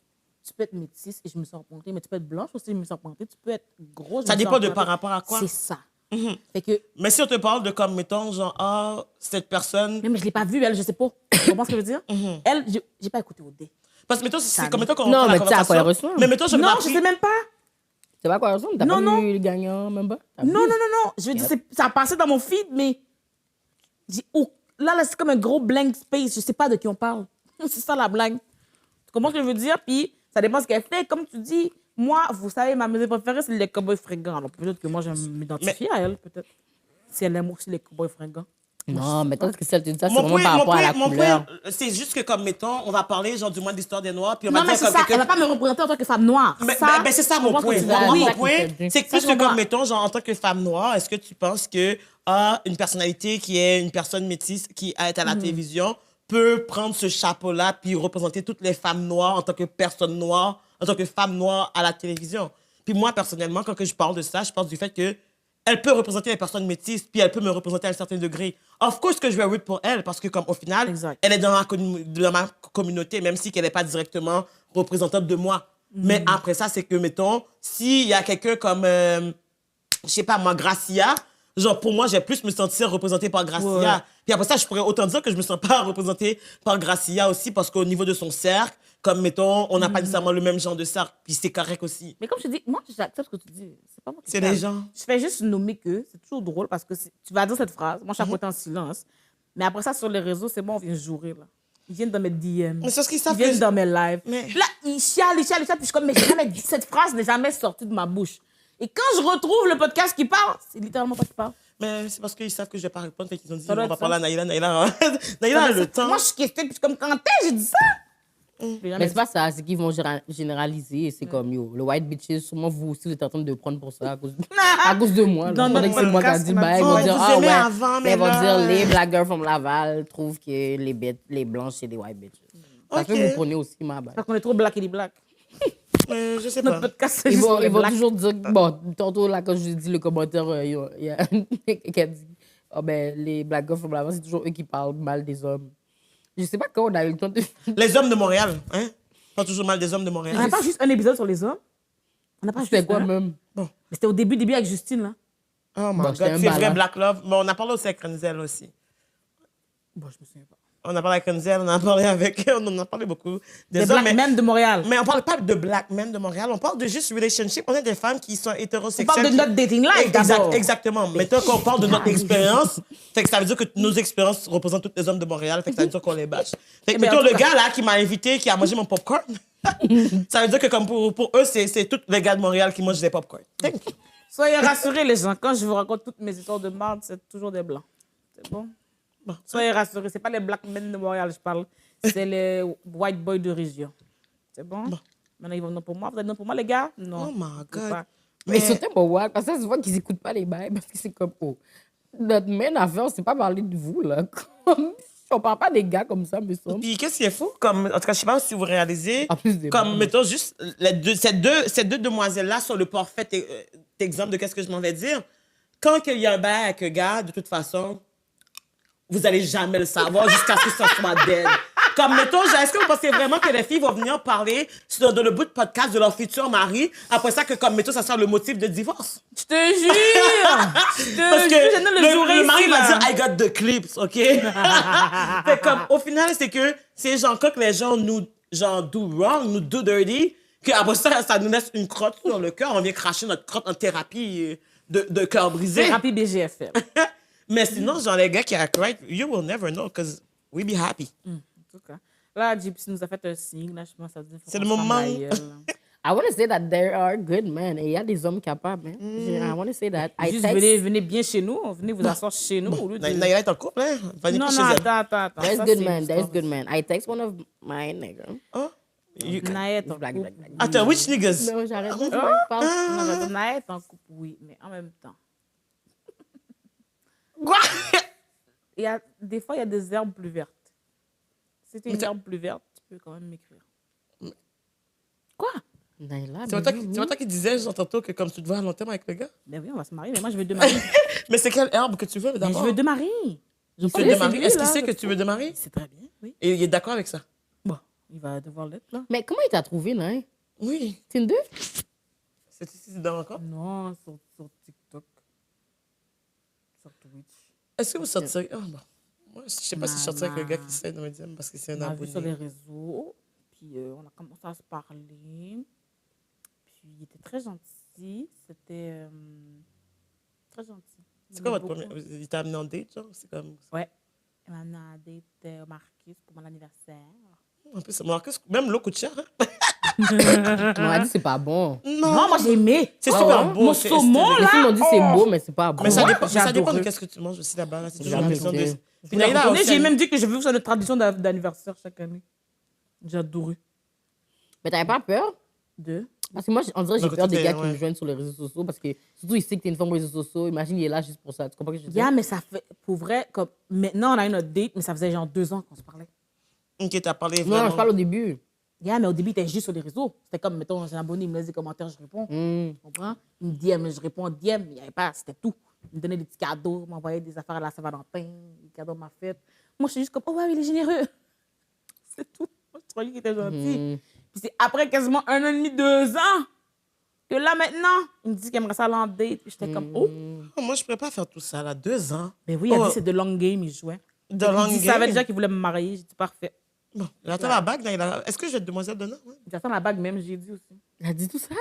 tu peux être métisse et je me sens représentée, mais tu peux être blanche aussi, je me sens représentée, tu peux être grosse. Ça je me dépend sens de représentée. par rapport à quoi? C'est ça. Mhm. Fait que, Mais si on te parle de comme, mettons, genre, ah, cette personne. même je ne l'ai pas vue, elle, je sais pas. Tu comprends ce que je veux dire? Mhm. Elle, je n'ai pas écouté au dé. Parce que, mettons, si Ça c'est comme, mettons, qu'on Non, prend la mais tu sais à quoi elle conversation. ressemble. Mais mettons, je Non, je sais même pas. Tu sais pas à quoi elle ressemble? T'as Non, pas non. vu le gagnant, même pas? T'as Non, vu? non, non, non. Je veux dire, ça a passé dans mon feed, mais là, c'est comme un gros blank space. Je sais pas de qui on parle. C'est ça la blague. Tu comprends ce que je veux dire? Puis, ça dépend de ce qu'elle fait. Comme tu dis, moi, vous savez, ma musique préférée, c'est les cowboys fringants. Alors, peut-être que moi, je vais m'identifier à elle, peut-être. Si elle aime aussi les cowboys fringants. Non, mais toi, ce que ça te dit, ça, c'est Mon vraiment point, par rapport à la mon couleur. point, c'est juste que, comme, mettons, on va parler, genre, du mois d'histoire des Noirs, puis on va Non, mais dire c'est comme ça. quelqu'un- Elle va pas me représenter en tant que femme noire. Mais, Ça, c'est ça je mon comprends point. ce que tu Moi, veux mon dire. ça point, qui te dit. c'est que Ça, plus je que comprends. comme, mettons, genre, en tant que femme noire, est-ce que tu penses que une personnalité qui est une personne métisse qui est à la télévision peut prendre ce chapeau-là puis représenter toutes les femmes noires en tant que personne noire, en tant que femme noire à la télévision. Puis moi, personnellement, quand que je parle de ça, je parle du fait que elle peut représenter les personnes métisses, puis elle peut me représenter à un certain degré. Of course que je vais root pour elle, parce que comme au final, Exact. elle est dans ma communauté, même si elle n'est pas directement représentante de moi. Mais après ça, c'est que, mettons, s'il y a quelqu'un comme, je sais pas moi, Gracia, genre pour moi, j'ai plus me sentir représentée par Gracia. Ouais. Puis après ça, je pourrais autant dire que je me sens pas représentée par Gracia aussi, parce qu'au niveau de son cercle, comme, mettons, on n'a pas nécessairement le même genre de cercle, puis c'est correct aussi. Mais comme je te dis, moi, j'accepte ce que tu dis. C'est pas moi qui C'est parle. les gens. Je fais juste nommer que c'est toujours drôle parce que tu vas dire cette phrase. Moi, je suis à côté en silence. Mais après ça, sur les réseaux, c'est bon, on vient jouer, là. Ils viennent dans mes DM. Mais c'est ce qu'ils Ils savent viennent que... dans mes lives. Mais- Puis là, ils chialent. Puis je suis comme, mais j'ai jamais dit, cette phrase n'est jamais sortie de ma bouche. Et quand je retrouve le podcast qui parle, c'est littéralement pas qui parle. Mais c'est parce qu'ils savent que je vais pas répondre, fait qu'ils ont dit, Ça doit on va être parler à ça. Naïla. Naïla a le temps. Moi, je suis questionne. Puis je suis comme, quand est-ce que j'ai dit ça? J'ai jamais Mais c'est pas ça, c'est qu'ils vont généraliser. C'est comme, yo, le white bitches, sûrement vous aussi, vous êtes en train de prendre pour ça à cause de moi. Dans Pendant notre que c'est moi qui a podcast, dit le on a bail, dit, ils vont oh, dire, vous ah aimez ouais. avant, mais Ils vont là- dire, les black girls from Laval trouvent que les blanches, c'est des white bitches. Parce que Ok. vous prenez aussi ma balle. Parce qu'on est trop black et black. Je sais Notre pas. podcast, c'est Ils juste vont, pour les ils vont blacks. toujours dire, bon, tantôt là, quand je dis le commentaire, il y a qui a dit, oh, ben, les black girls from Laval, c'est toujours eux qui parlent mal des hommes. Je sais pas quand on a eu le temps de. Les hommes de Montréal, hein? Pas toujours mal des hommes de On Montréal. n'a pas juste un épisode sur les hommes. On n'a pas juste C'était quoi un. même? Mais c'était au début avec Justine, là. Oh my Bon, God, c'était un c'est vrai, ballon. Black Love. Mais on a parlé aussi avec Renzel aussi. Bon, je me souviens pas. On a parlé avec Renzel, on a parlé avec... On en a parlé beaucoup. Des Des hommes, black men de Montréal. mais on parle pas de black men de Montréal, on parle de juste relationship. On est des femmes qui sont On hétérosexuelles. parle de notre dating life, d'abord. Exactement. Maintenant qu'on parle de notre expérience, fait que ça veut dire que nos expériences représentent tous les hommes de Montréal, fait que ça veut dire qu'on les bâche. Fait que, Eh ben, mettons, en tout le cas- gars là qui m'a invité, qui a mangé mon popcorn, ça veut dire que comme pour eux, c'est tous les gars de Montréal qui mangent des popcorn. Thank you. Soyez rassurés, les gens. Quand je vous raconte toutes mes histoires de merde, c'est toujours des blancs. C'est bon? Soyez rassurés. C'est pas les black men de Montréal, je parle. C'est les white boys de région. C'est bon? Maintenant, ils vont venir pour moi. Vous allez venir pour moi, les gars? Non. Oh my Je veux God. pas. Mais ils sont tellement wild, parce que ça se voit qu'ils n'écoutent pas les bails, parce que c'est comme, oh, notre main affaire, c'est pas parler de vous, là. Comme, on parle pas des gars comme ça, mais ça. Puis qu'est-ce qui est fou? Comme, en tout cas, je sais pas si vous réalisez, En plus des comme, blancs. mettons, juste, ces deux demoiselles-là sont le parfait exemple de qu'est-ce que je m'en vais dire. Quand il y a un bail avec un gars, de toute façon, vous allez jamais le savoir jusqu'à ce que ça soit dead. Comme, mettons, est-ce que vous pensez vraiment que les filles vont venir parler dans le bout de podcast de leur futur mari, après ça, que, comme, mettons, ça sera le motif de divorce? Je te jure! Je te Parce que jure, je donne le jour le mari ici, va là. dire I got the clips, OK? Fait comme, au final, c'est que c'est genre quand que les gens nous genre do wrong, nous do dirty, qu'après ça nous laisse une crotte sur le cœur, on vient cracher notre crotte en thérapie de cœur brisé. Thérapie BGFM. Mais sinon, genre les gars qui are right, you will never know, because we be happy. En tout cas. Là, Gypsy nous a fait un signe. Là, je pense que ça dit faut C'est qu'on le se ferme moment. la gueule, là. I want to say that there are good men. Et il y a des hommes capables, hein. I want to say that. I Juste text, venez bien chez nous. Venez vous asseoir chez nous. Au lieu de- Naïla est en couple, hein? Venez Non, plus non, chez elle. attends. there's Ça, good c'est men, une there's histoire. good men. I text one of my nigga. Oh? You- Naët en Black, couple. black, black. Attends, which niggas? Non, j'arrête pas, je parle. Non, mais Naët en couple, oui, mais en même temps. Quoi? Des fois, il y a des herbes plus vertes. Si tu es une Mais herbe plus verte, tu peux quand même m'écrire. Quoi? Naïla, C'est toi qui disais, genre, tantôt, que comme tu te vois à long terme avec le gars. Ben oui, on va se marier, mais moi, je veux deux maris. Mais c'est quelle herbe que tu veux, Mais d'abord? je veux deux maris. Tu veux sais, deux c'est maris? lui, Est-ce qu'il là, sait que le tu veux deux maris? C'est très bien, oui. Et il est d'accord avec ça? Bon, il va devoir l'être, là. Mais comment il t'a trouvé, là? Oui. Tinder? C'est ici dans encore? Non, sur TikTok. Sur Twitch. Est-ce que vous sortirez? Oh, bon. Moi, je sais pas si je sortirai avec le gars qui sait de me dire parce que c'est un On a vu sur les abonné. réseaux, puis on a commencé à se parler. Puis il était très gentil. C'était très gentil. C'est quoi Il votre aimait premier... beaucoup. Il t'a amené en date, genre? C'est comme... Ouais. Il m'a amené à un date au Marcus pour mon anniversaire. En plus, Marcus, même l'eau coûte cher, hein? On m'a dit c'est pas bon. Non, moi j'ai aimé. C'est Ah super ouais? beau. Mon c'est saumon, esthétique. Les là. filles m'ont dit c'est beau, mais c'est pas bon. Mais ça Ouais, dépend, j'ai ça dépend de adoré. qu'est-ce que tu manges aussi là-bas. C'est toujours Jamais une question de... goûté. Puis Naïla Attendez, aussi, j'ai elle- même dit que je veux que c'est notre tradition d'anniversaire chaque année. J'ai adoré. Mais t'avais pas peur? Deux. Parce que moi, on dirait que j'ai Donc, peur des t'es- gars qui ouais. me joignent sur les réseaux sociaux parce que surtout il sait que t'es une femme aux réseaux sociaux. Imagine, il est là juste pour ça. Tu comprends ce que je veux dire? Yeah, mais ça fait. Pour vrai, comme. Maintenant, on a eu notre date, mais ça faisait genre 2 ans qu'on se parlait. Ok, t'as parlé Non, vraiment. je parle au début. Yeah, mais au début, il était juste sur les réseaux. C'était comme, mettons, j'ai un abonné, il me laisse des commentaires, je réponds. Tu comprends? Il me DM, je réponds DM, il n'y avait pas, c'était tout. Il me donnait des petits cadeaux, il m'envoyait des affaires à la Saint-Valentin, des cadeaux de ma fête. Moi, je suis juste comme, oh ouais, il est généreux. C'est tout. Moi, je croyais qu'il était gentil. Puis c'est après quasiment 1 an et demi, 2 ans, que là, maintenant, il me dit qu'il aimerait ça aller en date. Puis j'étais comme, oh. Oh, moi, je ne pourrais pas faire tout ça, là. 2 ans. Mais oui, il a dit c'est de long game, il jouait. De Il long dit, il savait game. déjà qu'il voulait me marier. J'ai dit, parfait. Bon, j'attends la bague. Là, est-ce que je vais être demoiselle d'honneur? Ouais. J'attends la bague même, j'ai dit aussi. Elle a dit tout ça?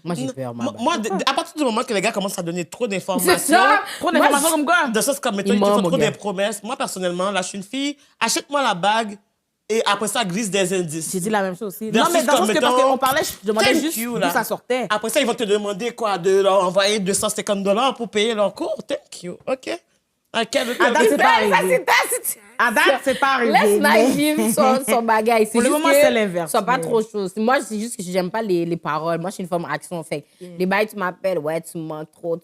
Moi, j'ai peur, ma Moi, à partir du moment que les gars commencent à donner trop d'informations, C'est ça! Trop d'informations comme quoi? de ça, c'est comme, mettons, Il ils te ment, font mon trop gars. des promesses. Moi, personnellement, là, je suis une fille, achète-moi la bague et après ça, glisse des indices. J'ai dit la même chose aussi. Versus Non, mais dans le sens comme, que parce mettons, qu'on parlait, je demandais thank juste you, d'où là. ça sortait. Après ça, ils vont te demander quoi? De leur envoyer $250 pour payer leur cours? Thank you. OK. À date, c'est pas arrivé. À date, c'est pas arrivé. Laisse mais- Nike vivre son bagage. Pour le moment, c'est l'inverse, Sois pas mais- trop chaud. Moi, c'est juste que j'aime pas les paroles. Moi, je suis une femme action. Fait les bails, tu m'appelles, ouais, tu me manques trop.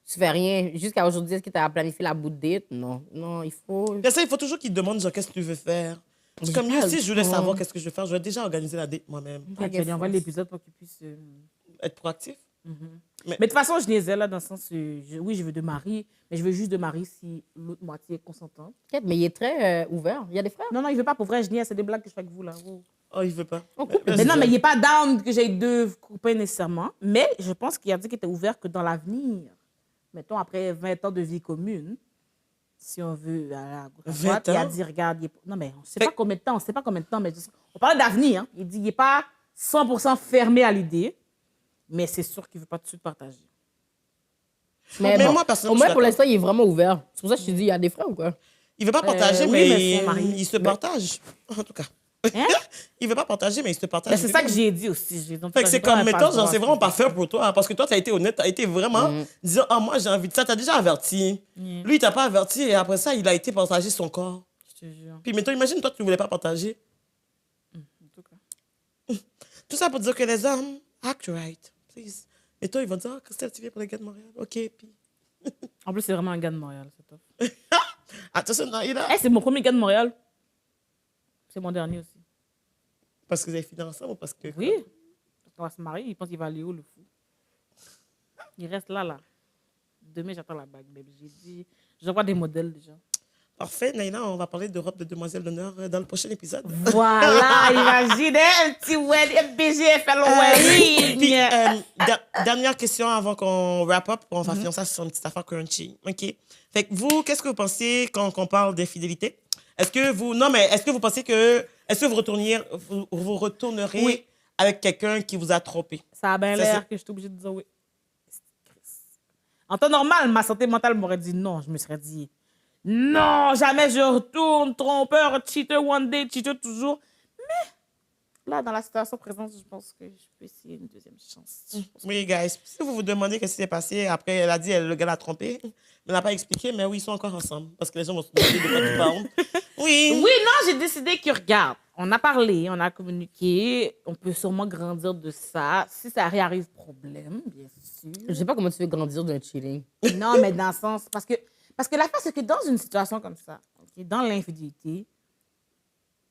Tu fais rien. Jusqu'à aujourd'hui, est-ce que tu as planifié la bout de date? Non. Non, il faut. Mais ça, il faut toujours qu'ils te demandent genre, qu'est-ce que tu veux faire. C'est comme pas yo, le si je voulais temps. savoir qu'est-ce que je veux faire, j'aurais déjà organisé la date moi-même. Je vais lui envoyer l'épisode pour qu'il puisse. Être proactif. Mais de toute façon, je niaisais là dans le sens oui, je veux de mari, mais je veux juste de mari si l'autre moitié est consentante. Mais il est très ouvert. Il y a des frères. Non, il veut pas pour vrai, je niaise, c'est des blagues que je fais avec vous là. Wow. Oh, il veut pas. Mais non, mais il n'est pas down que j'ai 2 copains nécessairement. Mais je pense qu'il a dit qu'il était ouvert que dans l'avenir, mettons après 20 ans de vie commune, si on veut à la 20 droite, il a ans? dit regarde, non mais on ne sait Fait- pas combien de temps, on sait pas combien de temps, mais on parle d'avenir. Hein. Il dit il n'est pas 100% fermé à l'idée, mais c'est sûr qu'il ne veut pas tout de suite partager. Mais Mais bon, moi, personnellement, au je moins, suis pour d'accord. l'instant, il est vraiment ouvert. C'est pour ça que je te dis, il y a des frères ou quoi? Il veut pas partager, oui, mais, mais son mari- il se partage. En tout cas. Hein? Il veut pas partager, mais il se partage. Ben, c'est ça que j'ai dit aussi. Fait que c'est comme, mettons, genre, c'est vraiment pas fait pour toi. Parce que toi, tu as été honnête, tu as été vraiment disant, ah, moi, j'ai envie de ça. Tu as déjà averti. Lui, il t'a pas averti et après ça, il a été partager son corps. Je te jure. Puis, mettons, imagine, toi, tu voulais pas partager. En tout cas. Tout ça pour dire que les hommes, act right, please. Et toi, ils vont dire, ah, Christelle, tu viens pour les gars de Montréal. OK, puis. En plus, c'est vraiment un gars de Montréal, c'est top. Attention, non, il a. Hey, c'est mon premier gars de Montréal. C'est mon dernier aussi. Parce que vous avez fini ensemble ou parce que. Oui. Parce qu'on va se marier, il pense qu'il va aller où, le fou? Il reste là. Demain, j'attends la bague, baby. J'ai dit, j'envoie des modèles déjà. Parfait, Naïla, on va parler de robe de demoiselle d'honneur dans le prochain épisode. Voilà, imaginez un petit wedding, un BGFL wedding. Puis, dernière question avant qu'on wrap up, on va finir ça sur une petite affaire crunchy. OK. Fait que vous, qu'est-ce que vous pensez quand on parle d'infidélité? Est-ce que vous pensez que. Est-ce que vous retournerez Oui. avec quelqu'un qui vous a trompé? Ça a bien Ça, l'air c'est- que je suis obligée de dire oui. En temps normal, ma santé mentale m'aurait dit non. Je me serais dit non, jamais je retourne. Trompeur, cheater one day, cheater toujours. Mais là, dans la situation présente, je pense que je peux essayer une deuxième chance. Oui, guys. Si vous vous demandez ce qui s'est passé, après, elle a dit le gars l'a trompé. Elle n'a pas expliqué, mais oui, ils sont encore ensemble. Parce que les gens vont se demander de quoi tu parles. Oui. Oui, non, j'ai décidé que, regarde, on a parlé, on a communiqué, on peut sûrement grandir de ça. Si ça réarrive problème, bien sûr. Je sais pas comment tu veux grandir d'un chilling. Non, mais dans le sens... Parce que l'affaire, c'est que dans une situation comme ça, ok, dans l'infidélité,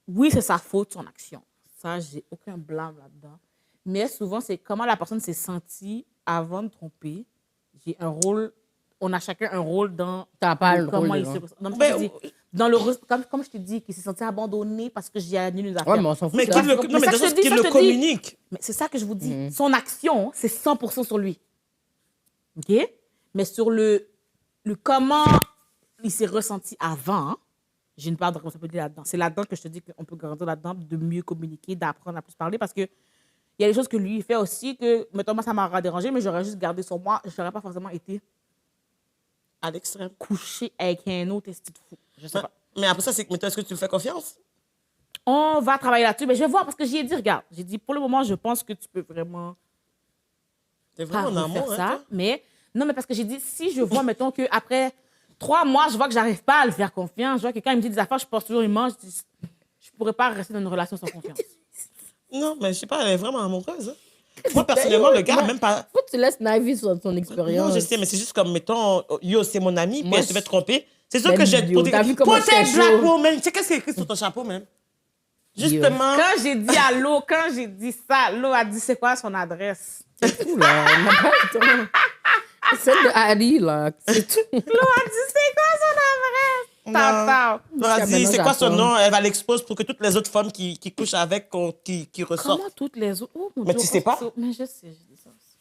oui, c'est sa faute, son action. Ça, j'ai aucun blâme là-dedans. Mais souvent, c'est comment la personne s'est sentie avant de tromper. J'ai un rôle... On a chacun un rôle dans... T'as pas le comment rôle, il là. se... Non, mais Ben, je dis, dans le... Comme je te dis, qu'il s'est senti abandonné parce que j'ai annulé une affaire. Ouais, mais on s'en fout. Mais ça. qu'il le, Mais non, mais ça, dans je te le sens dis, qu'il ça, le je te dis. communique. Mais c'est ça que je vous dis. Son action, c'est 100% sur lui. OK? Mais sur le comment il s'est ressenti avant, j'ai une part de responsabilité là-dedans. C'est là-dedans que je te dis qu'on peut grandir là-dedans, de mieux communiquer, d'apprendre à plus parler, parce que il y a des choses que lui il fait aussi que, mettons, moi, ça m'aura dérangé, mais j'aurais juste gardé sur moi. Je n'aurais pas forcément été À l'extrême. couché avec un autre esti de fou. Je sais pas. Mais après ça, c'est que, mais toi, est-ce que tu lui fais confiance? On va travailler là-dessus, mais je vais voir, parce que j'y ai dit, regarde, j'ai dit, pour le moment, je pense que tu peux vraiment T'es pas vraiment en refaire amour, hein, ça. toi? Mais non, mais parce que j'ai dit, si je vois, mettons, qu'après 3 mois, je vois que j'arrive pas à le faire confiance, je vois que quand il me dit des affaires, je pense toujours, il mange, je dis, je pourrais pas rester dans une relation sans confiance. Non, mais je sais pas, elle est vraiment amoureuse. Hein? Moi, personnellement, le gars, même pas. Pourquoi tu laisses Navy sur ton expérience? Non, je sais, mais c'est juste comme, mettons, yo, c'est mon ami, puis Moi, elle se fait tromper. C'est sûr Belle que je vais te vidéo. T'as vu comment protège c'est Black chaud? Woman. Tu sais qu'est-ce qui est écrit sur ton chapeau, même? Justement. Quand j'ai dit allô, quand j'ai dit ça, l'eau a dit c'est quoi son adresse? C'est tout, là. On n'a pas le temps. Celle de Harry, là. C'est tout. L'eau a dit c'est quoi son adresse? Tata. Vas-y, maintenant, c'est quoi son j'apprends. nom? Elle va l'exposer pour que toutes les autres femmes qui couchent avec, qui ressortent. Comment toutes les autres? Oh, mon Mais Dieu, tu sais pas? Mais je sais, je dis ça aussi.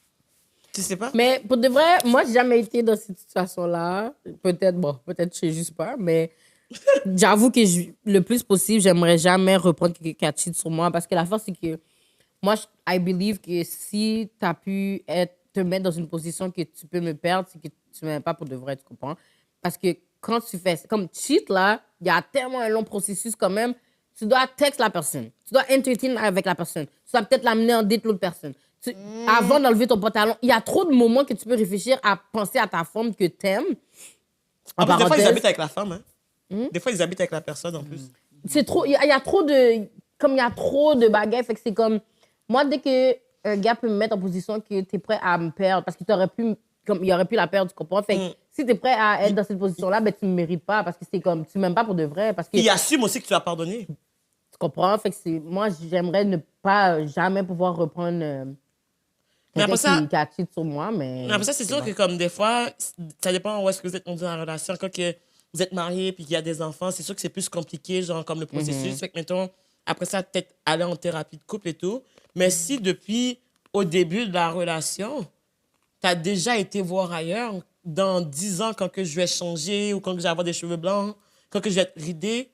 Tu sais pas? Mais pour de vrai, moi, j'ai jamais été dans cette situation-là. Peut-être je sais juste pas, mais j'avoue que le plus possible, j'aimerais jamais reprendre quelqu'un qui cheat sur moi parce que la force, c'est que moi, I believe que si tu as pu te mettre dans une position que tu peux me perdre, c'est que tu m'aimes pas pour de vrai, tu comprends? Parce que quand tu fais, comme cheat, là, il y a tellement un long processus quand même. Tu dois texte la personne. Tu dois entertain avec la personne. Tu dois peut-être l'amener en date l'autre personne. Avant d'enlever ton pantalon, il y a trop de moments que tu peux réfléchir à penser à ta forme que t'aimes. En En plus, des fois, ils parenthèse, habitent avec la femme. Hein? Des fois, ils habitent avec la personne, en plus. c'est trop, il y a trop de, comme il y a trop de bagages, fait que c'est comme, moi, dès que un gars peut me mettre en position que t'es prêt à me perdre, parce qu'il t'aurait pu, comme, il aurait pu la perdre, tu comprends? Fait que si t'es prêt à être dans cette position-là, ben, tu me mérites pas, parce que c'est comme, tu m'aimes pas pour de vrai, parce que, Il assume aussi que tu as pardonné. tu comprends? Fait que c'est, moi, j'aimerais ne pas jamais pouvoir reprendre Mais après quelqu'un ça- qui a cheat sur moi, mais... Mais après ça, c'est sûr que comme des fois, ça dépend où est-ce que vous êtes dans la relation. Quand que vous êtes mariés puis qu'il y a des enfants, c'est sûr que c'est plus compliqué, genre comme le processus. Fait que, mettons, après ça, peut-être aller en thérapie de couple et tout. Mais si depuis au début de la relation, tu as déjà été voir ailleurs, dans 10 ans, quand que je vais changer ou quand que je vais avoir des cheveux blancs, quand que je vais être ridée,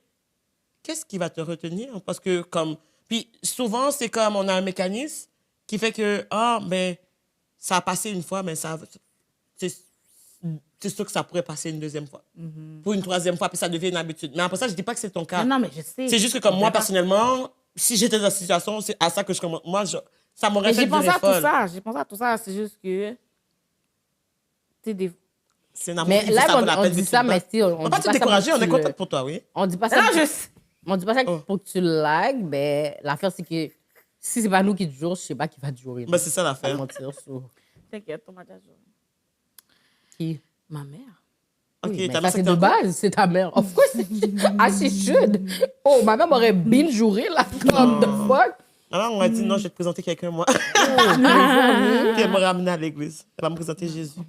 qu'est-ce qui va te retenir? Parce que comme... Puis souvent, c'est comme on a un mécanisme qui fait que, ben, ça a passé une fois, mais c'est sûr que ça pourrait passer une deuxième fois. Pour une troisième fois, puis ça devient une habitude. Mais après ça, je dis pas que c'est ton cas. Non, mais je sais. C'est juste que comme moi, personnellement, si j'étais dans cette situation, c'est à ça que je commence. Moi, ça m'aurait Mais fait j'ai pensé virer à tout folle. ça. J'ai pensé à tout ça. C'est juste que. Tu sais, des. C'est un amour Mais qui là, ça vaut la on peine dit que tu ça, te mais battes. si, on On va dit pas pas te ça décourager, pour on est que tu contente pour toi, oui. On dit pas ça. Non, je sais. On dit pas ça Oh. pour que tu le lagues, mais l'affaire, c'est que si c'est pas nous qui te jouons, je sais pas qui va te jouer. Ben, c'est ça Pas l'affaire. mentir sur T'inquiète, on m'a déjà joué. qui. Ma mère. Ok, Oui, mais ta ça, mère, c'est c'est de base, c'est ta mère. Of course, as she should. Oh, ma mère m'aurait bien juré, là, comme the fuck. Alors, on m'a dit, non, je vais te présenter quelqu'un, moi, Oh, mes amis. qui va me ramener à l'église. Elle va me présenter Jésus.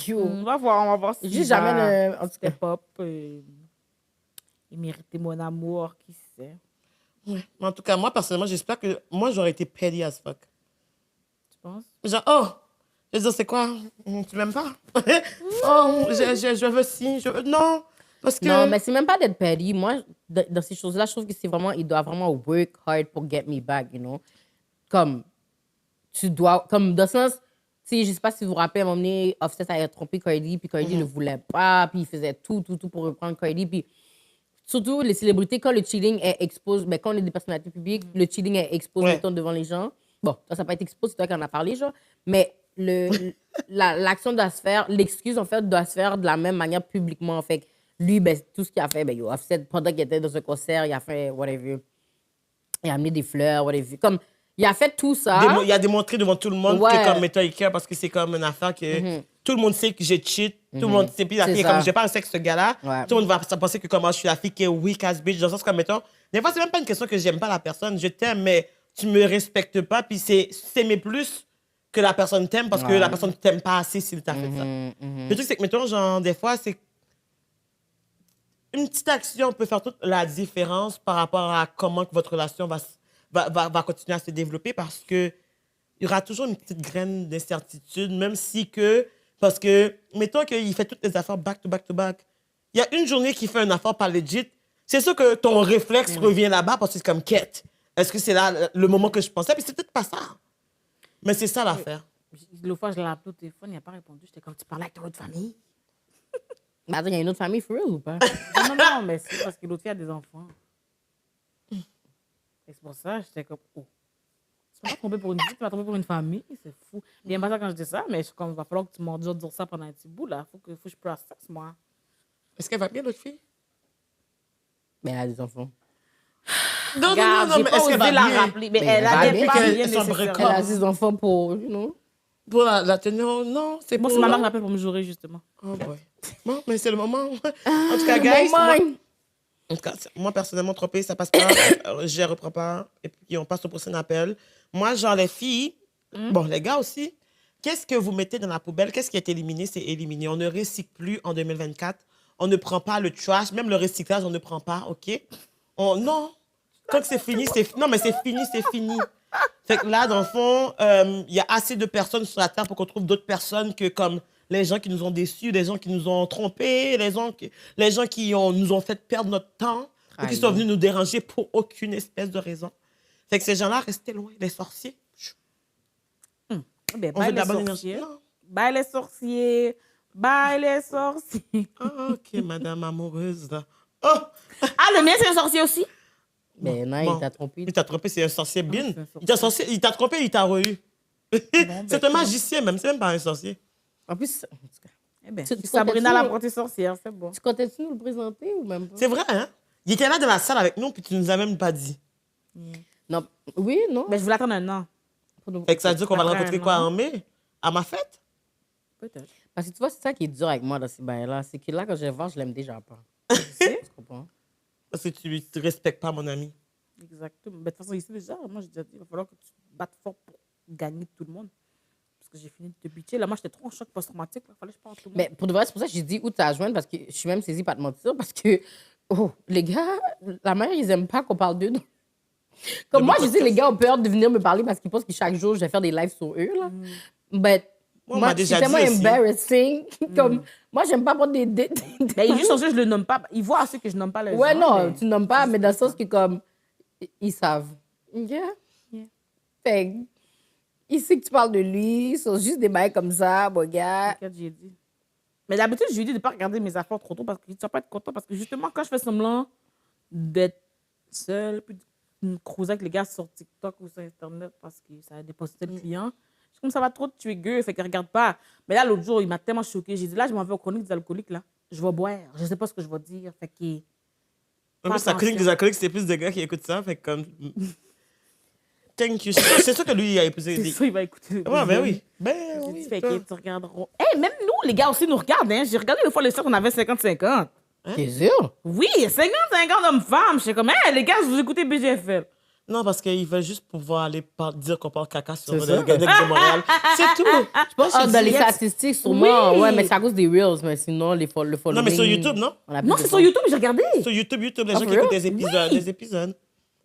Yo. On va voir si Juste j'amène en tout cas. step up. Il méritait mon amour, qui sait. Ouais. Mais en tout cas, moi, personnellement, j'espère que moi, j'aurais été petty as fuck. Tu penses? Genre, oh, je veux dire, c'est quoi? Tu m'aimes pas? Oh, je veux ci, je veux... Non, parce que... Non, mais c'est même pas d'être petty. Moi, dans ces choses-là, je trouve que c'est vraiment, il doit vraiment work hard pour get me back, you know. Comme, tu dois, comme dans le sens, tu sais, je sais pas si vous vous rappelez, à un moment donné, Offset a trompé Cardi, puis Cardi ne voulait pas, puis il faisait tout pour reprendre Cardi, puis surtout les célébrités, quand le cheating est exposé, ben, quand on est des personnalités publiques, le cheating est exposé Ouais. mettons, devant les gens. Bon, ça n'a pas été exposé, c'est toi qui en as parlé, genre, mais l'action doit se faire, l'excuse, en fait, doit se faire de la même manière publiquement. En fait, lui, ben, tout ce qu'il a fait, ben, Offset, pendant qu'il était dans un concert, il a fait whatever. Il a amené des fleurs, whatever. Comme, il a fait tout ça. Il a démontré devant tout le monde Ouais. que comme mettons, il care parce que c'est comme une affaire que tout le monde sait que j'ai cheat. Tout le monde sait. Puis la C'est fille est ça. comme, j'ai pas un sexe ce gars-là. Ouais. Tout le monde va penser que comment je suis la fille qui est weak as bitch. Dans le sens comme, mettons, des fois, c'est même pas une question que j'aime pas la personne. Je t'aime, mais tu me respectes pas. Puis c'est s'aimer plus que la personne t'aime parce que Ouais. la personne t'aime pas assez s'il t'a fait ça. Le truc, c'est que, mettons, genre, des fois, c'est une petite action peut faire toute la différence par rapport à comment que votre relation va continuer à se développer parce que il y aura toujours une petite graine d'incertitude, même si que... Parce que, mettons qu'il fait toutes les affaires back to back to back. Il y a une journée qu'il fait une affaire pas legit, c'est sûr que ton réflexe revient là-bas parce que c'est comme quête. Est-ce que c'est là le moment que je pensais? Puis c'est peut-être pas ça. Mais c'est ça l'affaire. L'autre fois, je l'ai appelé au téléphone, il n'a pas répondu. J'étais comme, tu parlais avec ton autre famille? Mais attends, il y a une autre famille, for real, ou pas? Non, mais c'est parce que l'autre fille a des enfants. Et c'est pour ça, j'étais comme, oh. Tu m'as pas trompé pour une vie, tu m'as trompé pour une famille, c'est fou. Bien pas ça quand je dis ça, mais je suis comme, il va falloir que tu m'endures de dire ça pendant un petit bout, là. Faut que je processe, moi. Est-ce qu'elle va bien, l'autre fille? Mais elle a des enfants. Non, Regarde, j'ai mais pas est-ce qu'elle osé va la bien? rappeler, mais Mais elle elle va a bien pas qu'elle bien soit Elle a nécessairement. des enfants pour, you know. Pour la tenue, non, c'est Moi, pour... c'est ma mère qui m'appelle pour me jurer, justement. Oh boy. Bon, mais c'est le moment. En tout cas, guys, moi, Maman. en tout cas, moi, personnellement, tromper, ça passe pas. Je ne reprends pas. Et puis, on passe au prochain appel. Moi, genre, les filles, bon, les gars aussi, qu'est-ce que vous mettez dans la poubelle? Qu'est-ce qui est éliminé? C'est éliminé. On ne recycle plus en 2024. On ne prend pas le trash. Même le recyclage, on ne prend pas, OK? Non. Quand c'est fini, c'est fini. Non, mais c'est fini, c'est fini. Fait que là, dans le fond, il y a assez de personnes sur la Terre pour qu'on trouve d'autres personnes que comme les gens qui nous ont déçus, les gens qui nous ont trompés, les gens qui nous ont fait perdre notre temps ou qui sont venus nous déranger pour aucune espèce de raison. Fait que ces gens-là, restez loin. Les sorciers, Ben, on veut bye de la les bonne sorciers. énergie. Non. Bye les sorciers. Bye les sorciers. Ah, OK, madame amoureuse, là. Oh! Ah, le mien, c'est un sorcier aussi? Ben non, Bon. il t'a trompé. Il t'a trompé, c'est un sorcier bin. c'est un sorcier. Il t'a trompé, il t'a reçu. ben, C'est un magicien, même. C'est même pas un sorcier. En plus, en tout cas, Eh ben, Tu- tu Sabrina comptais-tu, l'apprentie sorcière, c'est bon. tu comptais-tu nous le présenter ou même pas? C'est vrai, hein? Il était là dans la salle avec nous, puis tu nous as même pas dit. Non. Oui, non. Ben, je voulais attendre un an. Pour nous- Fait que ça veut dire qu'on va le Après rencontrer un quoi, an. en mai? À ma fête? Peut-être. Parce que tu vois, c'est ça qui est dur avec moi dans ces bails-là. C'est que là, quand je vais voir, je l'aime déjà pas. Tu comprends? Parce que tu ne respectes pas mon ami. Exactement. Ben, de toute façon, ici, déjà, moi, j'ai déjà dit, il va falloir que tu te battes fort pour gagner tout le monde. Parce que j'ai fini de te bitcher. Là, moi, j'étais trop en choc post-traumatique. Il fallait que je parle à tout le monde. Mais pour de vrai, c'est pour ça que j'ai dit où t'as joindre parce que je suis même saisie, pas te mentir, parce que, oh, les gars, la mère, ils aiment pas qu'on parle d'eux. donc. Comme De moi, mon je sais, podcast. les gars ont peur de venir me parler parce qu'ils pensent que chaque jour, je vais faire des lives sur eux, là. Mais Moi, on moi, m'a déjà c'est tellement dit aussi. embarrassing. Comme, moi, j'aime pas prendre des... Ben, il est juste censé que je le nomme pas. Il voit assez que je nomme pas les Ouais, gens. non, mais- tu nommes pas, mais dans le sens que, comme, ils savent. OK? Yeah. Fait que, il sait que tu parles de lui, ils sont juste des mecs comme ça, mon gars. T'inquiète, j'ai dit. Mais d'habitude, je lui dis de ne pas regarder mes affaires trop tôt parce que tu vas pas être content. Parce que justement, quand je fais semblant d'être seule, puis de cruiser avec les gars sur TikTok ou sur Internet parce que ça a déposité le client, je suis comme ça va trop te tuer gueux, fait que regarde pas. Mais là, l'autre jour, il m'a tellement choqué. J'ai dit, là, je m'en vais aux chroniques des alcooliques, là. Je vais boire. Je sais pas ce que je vais dire. Fait que. En plus, la chronique des alcooliques, c'est plus de gars qui écoutent ça. Fait que comme. Thank you. C'est sûr que lui, il a épousé. C'est sûr, il va écouter. Ouais, ben oui. Ben J'ai oui. dit, fait toi. que tu regarderas. Hey, même nous, les gars aussi nous regardent. Hein. J'ai regardé une fois les sœurs, on avait 50-50. T'es sûr? Oui, 50-50 hommes-femmes. Je suis comme, hey, les gars, vous écoutez BGFL. Non, parce qu'ils veulent juste pouvoir aller dire qu'on parle caca sur C'est le ça. Gannett de Montréal. C'est tout. Je pense Ah, que dans les c'est- statistiques, sûrement. Oui. Ouais, mais c'est à cause des Reels, mais sinon, le following... Non, mais sur YouTube, non? on a Non, plus c'est de sur temps. YouTube, j'ai regardé. Sur YouTube, les Ah, gens qui for écoutent real? des épisodes. Oui. Des épisodes.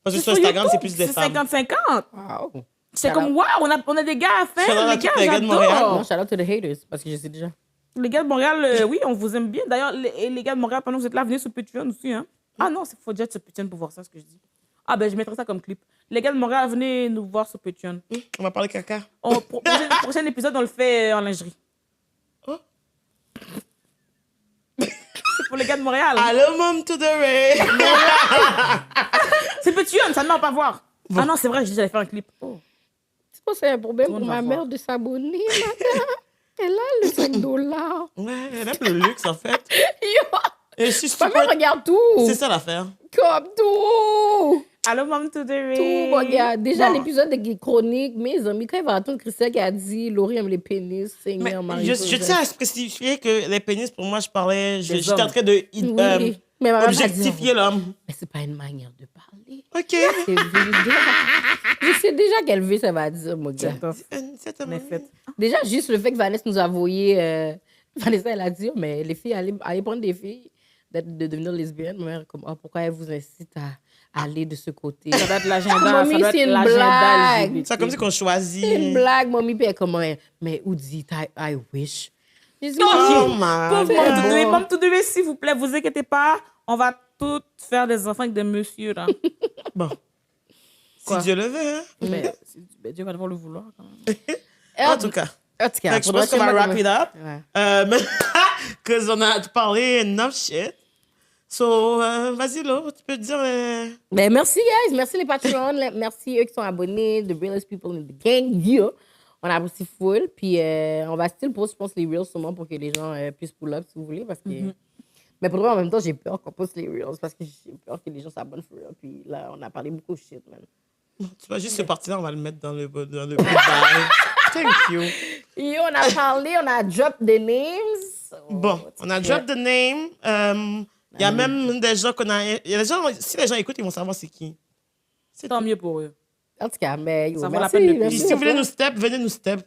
Parce que C'est sur Instagram, c'est YouTube, plus des femmes. 50-50. Wow. C'est Shout comme, out. waouh, on a des gars à Shout out faire. à Les tous gars, les gars de Montréal. Non, j'adore. shout out to the haters, parce que je sais déjà. Les gars de Montréal, oui, on vous aime bien. D'ailleurs, les gars de Montréal, pendant que vous êtes là, venez sur Patreon aussi. Hein. Ah non, il faut déjà être sur Patreon pour voir ça, ce que je dis. Ah ben, je mettrai ça comme clip. Les gars de Montréal, venez nous voir sur Patreon. On va parler caca. Prochain épisode, on le fait en lingerie. Oh. C'est pour les gars de Montréal. Allô, mom to the Ray. C'est Patreon, ça ne m'a pas voir. Ah non, c'est vrai, je dis j'allais faire un clip. Oh. C'est pas c'est un problème Tout le pour monde ma va mère voir. de s'abonner, madame. Elle a le $5. Ouais, elle aime le luxe, en fait. Yo, Et si ma mère regarde tout. C'est ça l'affaire. Comme tout. Allô, Mom to the Ray. Tout, mon gars. Déjà, Bon. l'épisode de chronique, mes amis, quand il va entendre Christelle qui a dit Laurie aime les pénis, Mais Seigneur Marie. je tiens à spécifier que les pénis, pour moi, je parlais. J'étais hommes. en train de Oui, mais ma mère a dit, objectifier l'homme. mais c'est pas une manière de parler. OK. C'est vulgaire. Je sais déjà quelle vie ça va dire, mon gars. On est fait. Déjà, juste le fait que Vanessa nous a envoyé... Vanessa, elle a dit, mais les filles, allez prendre des filles de devenir lesbiennes. Ma mère, comme, oh, pourquoi elle vous incite à aller de ce côté? Ça doit être l'agenda. Mamie, Ça doit c'est être une l'agenda blague. LGBT. C'est comme si qu'on choisit. C'est une blague, mamie, puis elle comment mais où dit I wish? Je dis, Non, Oh, mamie, my Pauvre God. Mom to the Ray, Mom to the Ray, s'il vous plaît, vous inquiétez pas. On va toutes faire des enfants avec des messieurs, là. Bon. Quoi? Si Dieu le veut, hein. Mais Dieu va devoir le vouloir, quand même. En tout cas. en tout cas, Fait que je pense qu'on va wrap it up. Ouais. Parce qu'on a parlé enough shit. So, vas-y, Lo, tu peux te dire. Ben, merci, guys. Merci les patrons. Merci eux qui sont abonnés. The realest people in the gang. Yeah. On a aussi full. Puis, on va still post, je pense, les reels sûrement pour que les gens puissent pull up si vous voulez. Parce que... Mais pour le moment, en même temps, j'ai peur qu'on poste les reels parce que j'ai peur que les gens s'abonnent for real. Puis là, on a parlé beaucoup de shit, man. Tu vas juste ce parti-là, on va le mettre dans le bye. Thank you. Yo, on a parlé, on a drop des names. Bon, on a drop the name. Il y a même des gens qu'on a... Il y a des gens, si les gens écoutent, ils vont savoir c'est qui. Tant mieux pour eux. En tout cas, mais yo, Ça vaut la merci, peine de merci Puis si vous voulez beaucoup. nous step, venez nous step.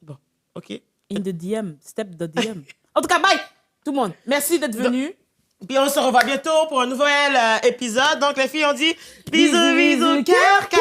Bon, OK. In the DM, step the DM. En tout cas, bye tout le monde. Merci d'être venus. Puis on se revoit bientôt pour un nouvel épisode. Donc les filles, on dit bisous, bisous, cœur, cœur.